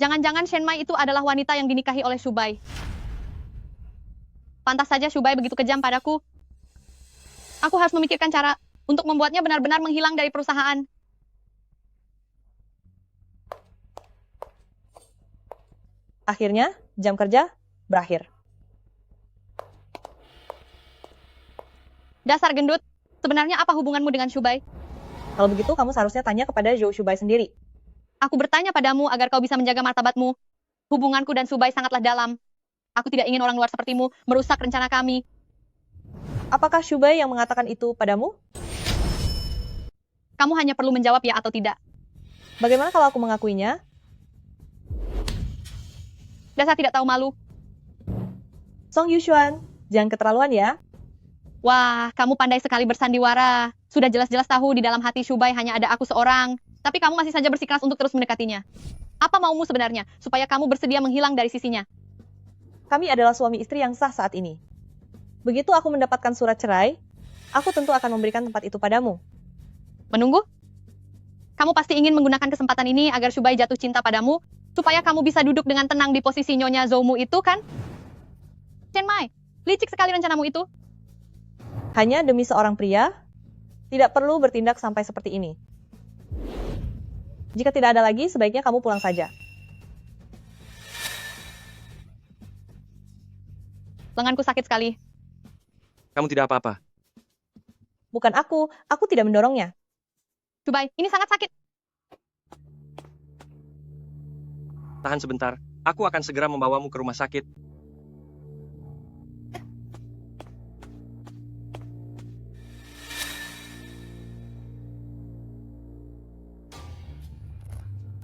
S7: Jangan-jangan Shen Mai itu adalah wanita yang dinikahi oleh Shubai. Pantas saja Shubai begitu kejam padaku. Aku harus memikirkan cara untuk membuatnya benar-benar menghilang dari perusahaan.
S1: Akhirnya, jam kerja berakhir.
S7: Dasar gendut, sebenarnya apa hubunganmu dengan Shubai?
S1: Kalau begitu, kamu seharusnya tanya kepada Zhou Shubai sendiri.
S7: Aku bertanya padamu agar kau bisa menjaga martabatmu. Hubunganku dan Shubai sangatlah dalam. Aku tidak ingin orang luar sepertimu merusak rencana kami.
S1: Apakah Shubai yang mengatakan itu padamu?
S7: Kamu hanya perlu menjawab ya atau tidak.
S1: Bagaimana kalau aku mengakuinya?
S7: Dasar tidak tahu malu.
S1: Song Yuxuan, jangan keterlaluan ya.
S7: Wah, kamu pandai sekali bersandiwara. Sudah jelas-jelas tahu di dalam hati Shubai hanya ada aku seorang. Tapi kamu masih saja bersikeras untuk terus mendekatinya. Apa maumu sebenarnya, supaya kamu bersedia menghilang dari sisinya?
S1: Kami adalah suami istri yang sah saat ini. Begitu aku mendapatkan surat cerai, aku tentu akan memberikan tempat itu padamu.
S7: Menunggu? Kamu pasti ingin menggunakan kesempatan ini agar Shubai jatuh cinta padamu, supaya kamu bisa duduk dengan tenang di posisi Nyonya Zoumu itu, kan? Chen Mai, licik sekali rencanamu itu.
S1: Hanya demi seorang pria, tidak perlu bertindak sampai seperti ini. Jika tidak ada lagi, sebaiknya kamu pulang saja.
S7: Lenganku sakit sekali.
S3: Kamu tidak apa-apa.
S1: Bukan aku tidak mendorongnya.
S7: Shubai, ini sangat sakit.
S3: Tahan sebentar, aku akan segera membawamu ke rumah sakit.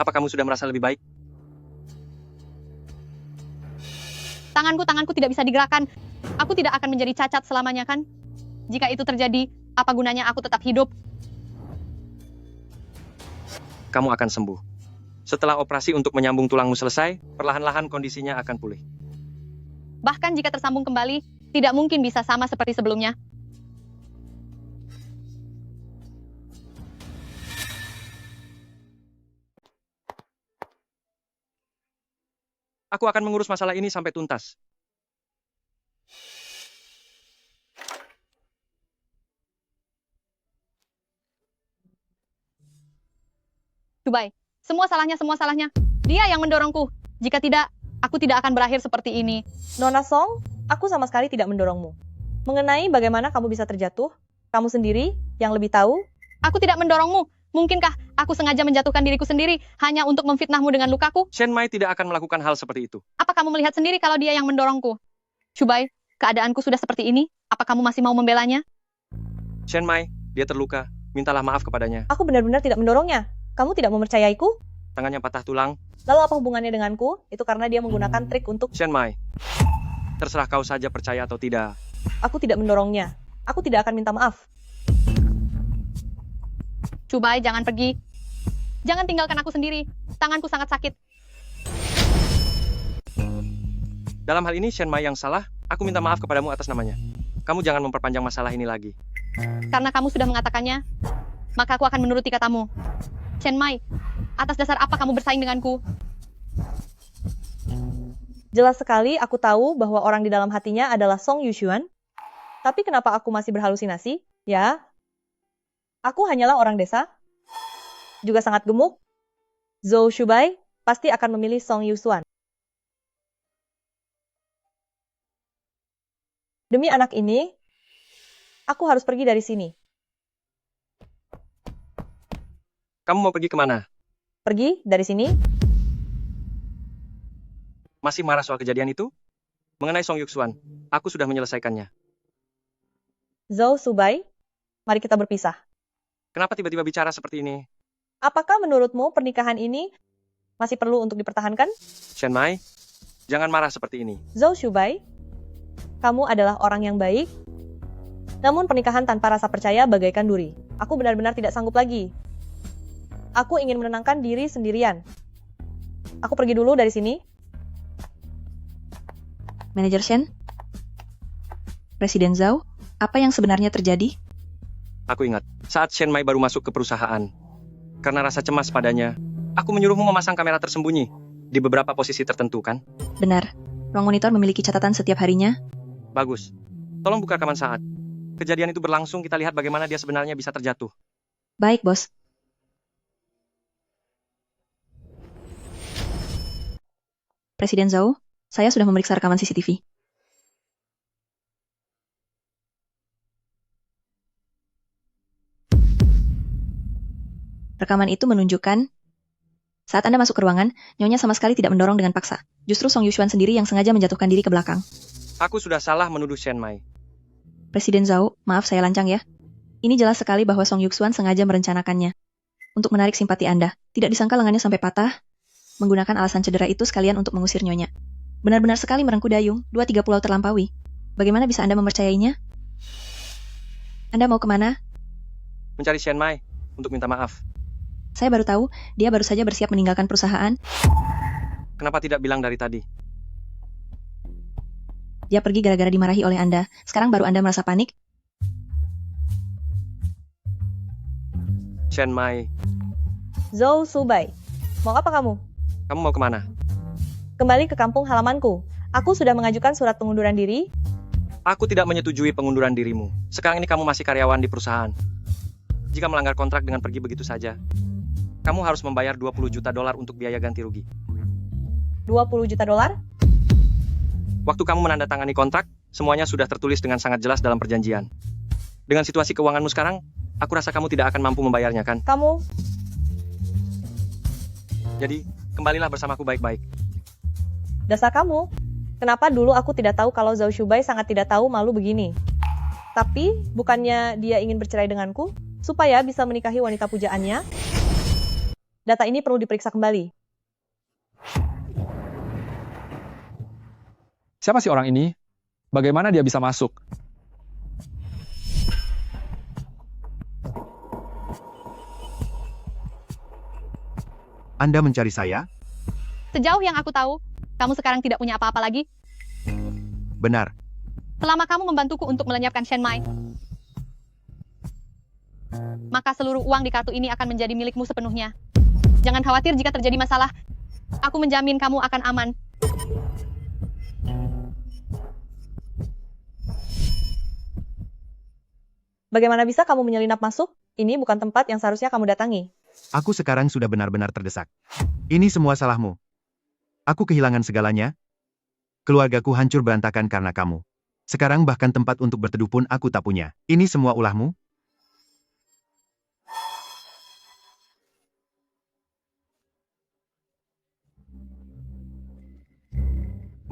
S3: Apa kamu sudah merasa lebih baik?
S7: Tanganku tidak bisa digerakkan. Aku tidak akan menjadi cacat selamanya, kan? Jika itu terjadi, apa gunanya aku tetap hidup?
S3: Kamu akan sembuh. Setelah operasi untuk menyambung tulangmu selesai, perlahan-lahan kondisinya akan pulih.
S7: Bahkan jika tersambung kembali, tidak mungkin bisa sama seperti sebelumnya.
S3: Aku akan mengurus masalah ini sampai tuntas.
S7: Shubai, semua salahnya. Dia yang mendorongku. Jika tidak, aku tidak akan berakhir seperti ini.
S1: Nona Song, aku sama sekali tidak mendorongmu. Mengenai bagaimana kamu bisa terjatuh, kamu sendiri yang lebih tahu.
S7: Aku tidak mendorongmu. Mungkinkah aku sengaja menjatuhkan diriku sendiri hanya untuk memfitnahmu dengan lukaku?
S3: Shen Mai tidak akan melakukan hal seperti itu.
S7: Apa kamu melihat sendiri kalau dia yang mendorongku? Shubai, keadaanku sudah seperti ini. Apa kamu masih mau membelanya?
S3: Shen Mai, dia terluka. Mintalah maaf kepadanya.
S1: Aku benar-benar tidak mendorongnya. Kamu tidak mempercayaiku?
S3: Tangannya patah tulang.
S1: Lalu apa hubungannya denganku? Itu karena dia menggunakan trik untuk...
S3: Shen Mai, terserah kau saja percaya atau tidak.
S1: Aku tidak mendorongnya. Aku tidak akan minta maaf.
S7: Shubai, jangan pergi. Jangan tinggalkan aku sendiri. Tanganku sangat sakit.
S3: Dalam hal ini Shen Mai yang salah, aku minta maaf kepadamu atas namanya. Kamu jangan memperpanjang masalah ini lagi.
S7: Karena kamu sudah mengatakannya, maka aku akan menuruti katamu. Chen Mai, atas dasar apa kamu bersaing denganku?
S1: Jelas sekali aku tahu bahwa orang di dalam hatinya adalah Song Yuxuan. Tapi kenapa aku masih berhalusinasi? Ya, aku hanyalah orang desa. Juga sangat gemuk. Zhou Shubai pasti akan memilih Song Yuxuan. Demi anak ini, aku harus pergi dari sini.
S3: Kamu mau pergi kemana?
S1: Pergi dari sini?
S3: Masih marah soal kejadian itu? Mengenai Song Yuxuan, aku sudah menyelesaikannya.
S1: Zhou Shubai, mari kita berpisah.
S3: Kenapa tiba-tiba bicara seperti ini?
S1: Apakah menurutmu pernikahan ini masih perlu untuk dipertahankan?
S3: Shen Mai, jangan marah seperti ini.
S1: Zhou Shubai, kamu adalah orang yang baik. Namun pernikahan tanpa rasa percaya bagaikan duri. Aku benar-benar tidak sanggup lagi. Aku ingin menenangkan diri sendirian. Aku pergi dulu dari sini.
S10: Manajer Shen? Presiden Zhao, apa yang sebenarnya terjadi?
S3: Aku ingat, saat Shen Mai baru masuk ke perusahaan. Karena rasa cemas padanya, aku menyuruhmu memasang kamera tersembunyi di beberapa posisi tertentu, kan?
S10: Benar. Ruang monitor memiliki catatan setiap harinya.
S3: Bagus. Tolong buka rekaman saat kejadian itu berlangsung, kita lihat bagaimana dia sebenarnya bisa terjatuh.
S10: Baik, bos. Presiden Zhao, Saya sudah memeriksa rekaman CCTV. Rekaman itu menunjukkan saat Anda masuk ke ruangan, Nyonya sama sekali tidak mendorong dengan paksa. Justru Song Yuxuan sendiri yang sengaja menjatuhkan diri ke belakang.
S3: Aku sudah salah menuduh Shen Mai.
S10: Presiden Zhao, maaf saya lancang ya. Ini jelas sekali bahwa Song Yuxuan sengaja merencanakannya. Untuk menarik simpati Anda, tidak disangka lengannya sampai patah, menggunakan alasan cedera itu sekalian untuk mengusir Nyonya. Benar-benar sekali merengku dayung, 2-3 pulau terlampaui. Bagaimana bisa Anda mempercayainya? Anda mau kemana?
S3: Mencari Shen Mai untuk minta maaf.
S10: Saya baru tahu, dia baru saja bersiap meninggalkan perusahaan.
S3: Kenapa tidak bilang dari tadi?
S10: Dia pergi gara-gara dimarahi oleh Anda. Sekarang baru Anda merasa panik?
S3: Shen Mai,
S1: Zhou Subai, mau apa kamu?
S3: kamu mau kemana?
S1: Kembali ke kampung halamanku. Aku sudah mengajukan surat pengunduran diri.
S3: Aku tidak menyetujui pengunduran dirimu. Sekarang ini kamu masih karyawan di perusahaan. Jika melanggar kontrak dengan pergi begitu saja, kamu harus membayar 20 juta dolar untuk biaya ganti rugi.
S1: 20 juta dolar?
S3: Waktu kamu menandatangani kontrak, semuanya sudah tertulis dengan sangat jelas dalam perjanjian. Dengan situasi keuanganmu sekarang, aku rasa kamu tidak akan mampu membayarnya, kan?
S1: Kamu,
S3: Jadi, kembalilah bersamaku baik-baik.
S1: dasar kamu. Kenapa dulu aku tidak tahu kalau Zhao Shubai sangat tidak tahu malu begini? Tapi, bukannya dia ingin bercerai denganku, supaya bisa menikahi wanita pujaannya? Data ini perlu diperiksa kembali.
S8: Siapa sih orang ini? Bagaimana dia bisa masuk?
S4: Anda mencari saya?
S7: Sejauh yang aku tahu, kamu sekarang tidak punya apa-apa lagi.
S4: Benar.
S7: Selama kamu membantuku untuk melenyapkan Shen Mai, maka seluruh uang di kartu ini akan menjadi milikmu sepenuhnya. Jangan khawatir jika terjadi masalah. Aku menjamin kamu akan aman.
S1: Bagaimana bisa kamu menyelinap masuk? Ini bukan tempat yang seharusnya kamu datangi.
S4: Aku sekarang sudah benar-benar terdesak. Ini semua salahmu. Aku kehilangan segalanya. Keluargaku hancur berantakan karena kamu. Sekarang bahkan tempat untuk berteduh pun aku tak punya. Ini semua ulahmu?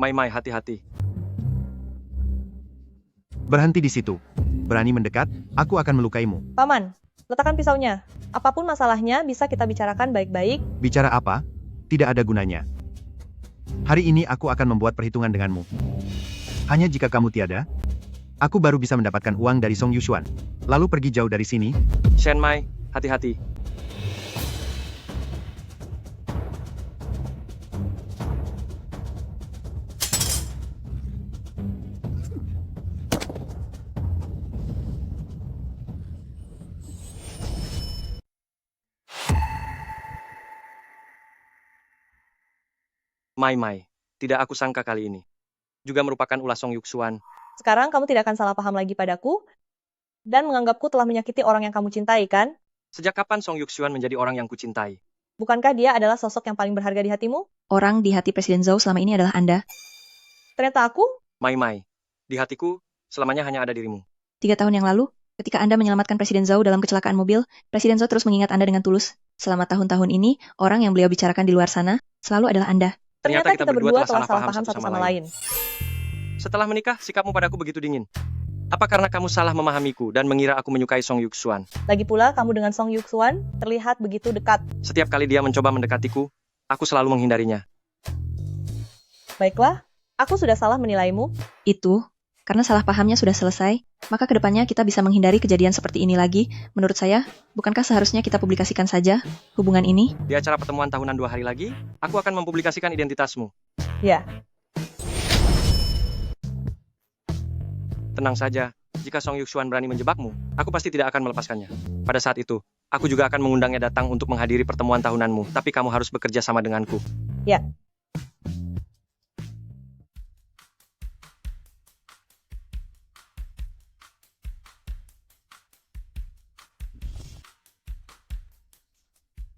S3: Mai, hati-hati.
S4: Berhenti di situ. Berani mendekat, aku akan melukaimu.
S1: Paman, letakkan pisaunya. Apapun masalahnya bisa kita bicarakan baik-baik.
S4: Bicara apa? Tidak ada gunanya. Hari ini aku akan membuat perhitungan denganmu. Hanya jika kamu tiada, aku baru bisa mendapatkan uang dari Song Yuxuan. Lalu pergi jauh dari sini.
S3: Shen Mai, hati-hati. Mai, tidak aku sangka kali ini. Juga merupakan ulah Song Yuxuan.
S1: Sekarang kamu tidak akan salah paham lagi padaku, dan menganggapku telah menyakiti orang yang kamu cintai, kan?
S3: Sejak kapan Song Yuxuan menjadi orang yang kucintai?
S1: Bukankah dia adalah sosok yang paling berharga di hatimu?
S10: Orang di hati Presiden Zhao selama ini adalah Anda.
S1: Ternyata aku?
S3: Mai, di hatiku, selamanya hanya ada dirimu.
S10: 3 tahun yang lalu, ketika Anda menyelamatkan Presiden Zhao dalam kecelakaan mobil, Presiden Zhao terus mengingat Anda dengan tulus. Selama tahun-tahun ini, orang yang beliau bicarakan di luar sana, selalu adalah Anda.
S1: Ternyata kita berdua telah salah paham satu sama lain.
S3: Setelah menikah, sikapmu padaku begitu dingin. Apa karena kamu salah memahamiku dan mengira aku menyukai Song Yuxuan?
S1: Lagi pula, kamu dengan Song Yuxuan terlihat begitu dekat.
S3: Setiap kali dia mencoba mendekatiku, aku selalu menghindarinya.
S1: Baiklah, aku sudah salah menilaimu.
S10: Itu, karena salah pahamnya sudah selesai, maka kedepannya kita bisa menghindari kejadian seperti ini lagi. Menurut saya, bukankah seharusnya kita publikasikan saja hubungan ini?
S3: Di acara pertemuan tahunan 2 hari lagi, aku akan mempublikasikan identitasmu.
S1: Ya,
S3: Tenang saja, jika Song Yuxuan berani menjebakmu, aku pasti tidak akan melepaskannya. Pada saat itu, aku juga akan mengundangnya datang untuk menghadiri pertemuan tahunanmu, tapi kamu harus bekerja sama denganku.
S1: ya.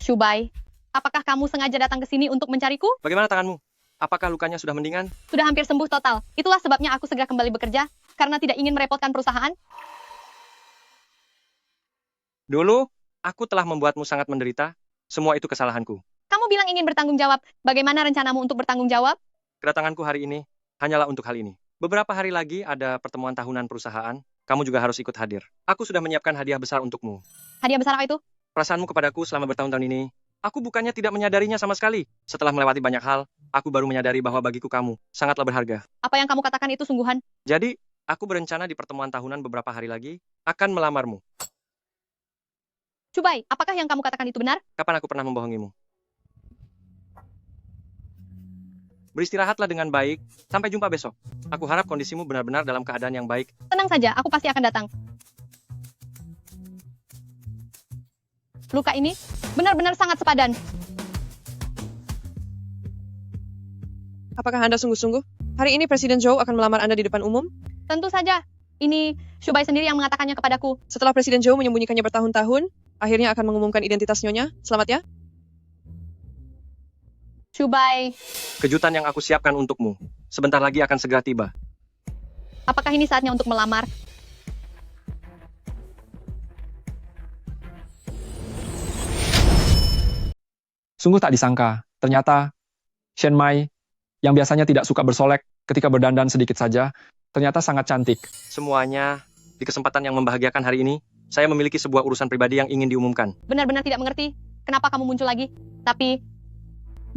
S7: Shubai, apakah kamu sengaja datang ke sini untuk mencariku?
S3: Bagaimana tanganmu? Apakah lukanya sudah mendingan?
S7: Sudah hampir sembuh total. Itulah sebabnya aku segera kembali bekerja, karena tidak ingin merepotkan perusahaan.
S3: Dulu, aku telah membuatmu sangat menderita. Semua itu kesalahanku.
S7: Kamu bilang ingin bertanggung jawab. Bagaimana rencanamu untuk bertanggung jawab?
S3: Kedatanganku hari ini hanyalah untuk hal ini. Beberapa hari lagi ada pertemuan tahunan perusahaan. Kamu juga harus ikut hadir. Aku sudah menyiapkan hadiah besar untukmu.
S7: Hadiah besar apa itu?
S3: Perasaanmu kepadaku selama bertahun-tahun ini, aku bukannya tidak menyadarinya sama sekali. Setelah melewati banyak hal, aku baru menyadari bahwa bagiku kamu sangatlah berharga.
S7: Apa yang kamu katakan itu sungguhan?
S3: Jadi, aku berencana di pertemuan tahunan beberapa hari lagi akan melamarmu.
S7: Cubai, apakah yang kamu katakan itu benar?
S3: Kapan aku pernah membohongimu? Beristirahatlah dengan baik. Sampai jumpa besok. Aku harap kondisimu benar-benar dalam keadaan yang baik.
S7: Tenang saja, aku pasti akan datang. Luka ini benar-benar sangat sepadan.
S9: Apakah Anda sungguh-sungguh? Hari ini Presiden Zhou akan melamar Anda di depan umum?
S7: Tentu saja. Ini Shubai sendiri yang mengatakannya kepadaku.
S9: Setelah Presiden Zhou menyembunyikannya bertahun-tahun, akhirnya akan mengumumkan identitas Nyonya. Selamat ya.
S7: Shubai,
S3: Kejutan yang aku siapkan untukmu sebentar lagi akan segera tiba.
S7: apakah ini saatnya untuk melamar?
S8: Sungguh tak disangka, ternyata Shen Mai, yang biasanya tidak suka bersolek ketika berdandan sedikit saja, ternyata sangat cantik.
S3: Semuanya, di kesempatan yang membahagiakan hari ini, saya memiliki sebuah urusan pribadi yang ingin diumumkan.
S7: Benar-benar tidak mengerti kenapa kamu muncul lagi. Tapi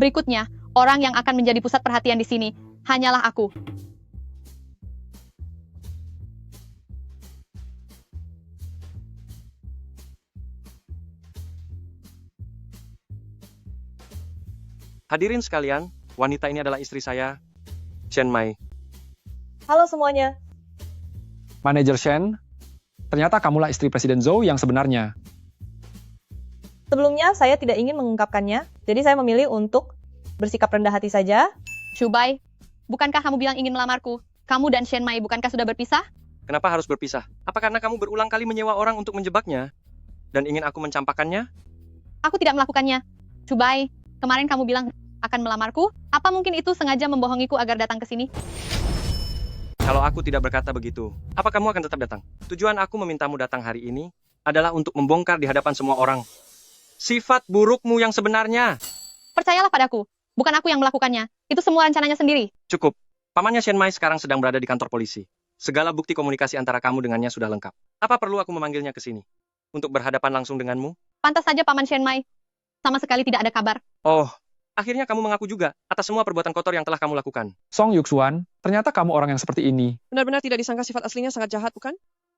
S7: berikutnya, orang yang akan menjadi pusat perhatian di sini hanyalah aku.
S3: Hadirin sekalian, wanita ini adalah istri saya, Shen Mai.
S1: Halo semuanya.
S8: Manajer Shen, ternyata kamulah istri Presiden Zhou yang sebenarnya.
S1: Sebelumnya saya tidak ingin mengungkapkannya, jadi saya memilih untuk bersikap rendah hati saja.
S7: Shubai, bukankah kamu bilang ingin melamarku? Kamu dan Shen Mai bukankah sudah berpisah?
S3: Kenapa harus berpisah? Apa karena kamu berulang kali menyewa orang untuk menjebaknya? Dan ingin aku mencampakkannya?
S7: Aku tidak melakukannya. Shubai, kemarin kamu bilang akan melamarku. Apa mungkin itu sengaja membohongiku agar datang ke sini?
S3: Kalau aku tidak berkata begitu, apa kamu akan tetap datang? Tujuan aku memintamu datang hari ini adalah untuk membongkar di hadapan semua orang sifat burukmu yang sebenarnya.
S7: Percayalah padaku, bukan aku yang melakukannya. Itu semua rencananya sendiri.
S3: Cukup. Pamannya Shen Mai sekarang sedang berada di kantor polisi. Segala bukti komunikasi antara kamu dengannya sudah lengkap. Apa perlu aku memanggilnya ke sini? Untuk berhadapan langsung denganmu?
S7: Pantas saja Paman Shen Mai. Sama sekali tidak ada kabar.
S3: Oh, akhirnya kamu mengaku juga atas semua perbuatan kotor yang telah kamu lakukan.
S8: Song Yuxuan, ternyata kamu orang yang seperti ini.
S9: Benar-benar tidak disangka sifat aslinya sangat jahat, bukan?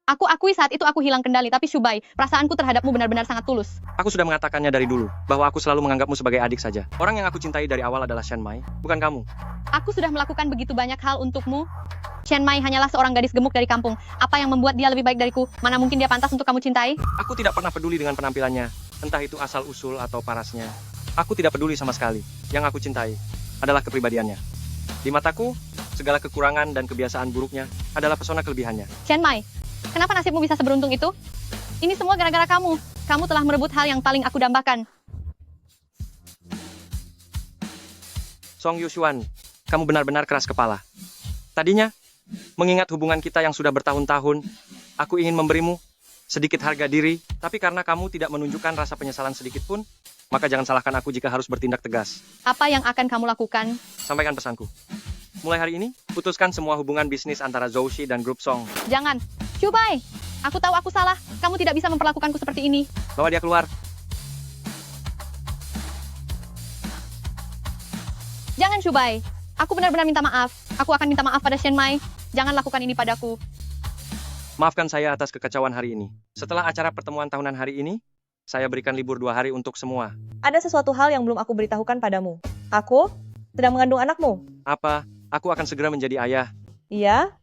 S7: Aku akui saat itu aku hilang kendali, tapi Shubai, perasaanku terhadapmu benar-benar sangat tulus.
S3: Aku sudah mengatakannya dari dulu, bahwa aku selalu menganggapmu sebagai adik saja. Orang yang aku cintai dari awal adalah Shen Mai, bukan kamu.
S7: Aku sudah melakukan begitu banyak hal untukmu. Shen Mai hanyalah seorang gadis gemuk dari kampung. Apa yang membuat dia lebih baik dariku? Mana mungkin dia pantas untuk kamu cintai?
S3: Aku tidak pernah peduli dengan penampilannya, entah itu asal-usul atau parasnya. Aku tidak peduli sama sekali. Yang aku cintai adalah kepribadiannya. Di mataku, segala kekurangan dan kebiasaan buruknya adalah pesona kelebihannya.
S7: Shen Mai, kenapa nasibmu bisa seberuntung itu? Ini semua gara-gara kamu. Kamu telah merebut hal yang paling aku dambakan.
S3: Song Yuxuan, kamu benar-benar keras kepala. Tadinya, mengingat hubungan kita yang sudah bertahun-tahun, aku ingin memberimu sedikit harga diri, tapi karena kamu tidak menunjukkan rasa penyesalan sedikit pun, maka jangan salahkan aku jika harus bertindak tegas.
S7: Apa yang akan kamu lakukan?
S3: Sampaikan pesanku. Mulai hari ini, putuskan semua hubungan bisnis antara Zhouxi dan grup Song.
S7: Jangan. Shubai, aku tahu aku salah. Kamu tidak bisa memperlakukanku seperti ini.
S3: Bawa dia keluar.
S7: Jangan Shubai. Aku benar-benar minta maaf. Aku akan minta maaf pada Shen Mai. Jangan lakukan ini padaku.
S3: Maafkan saya atas kekacauan hari ini. Setelah acara pertemuan tahunan hari ini, saya berikan libur 2 hari untuk semua.
S1: Ada sesuatu hal yang belum aku beritahukan padamu. Aku sedang mengandung anakmu.
S3: Apa? Aku akan segera menjadi ayah.
S1: Iya,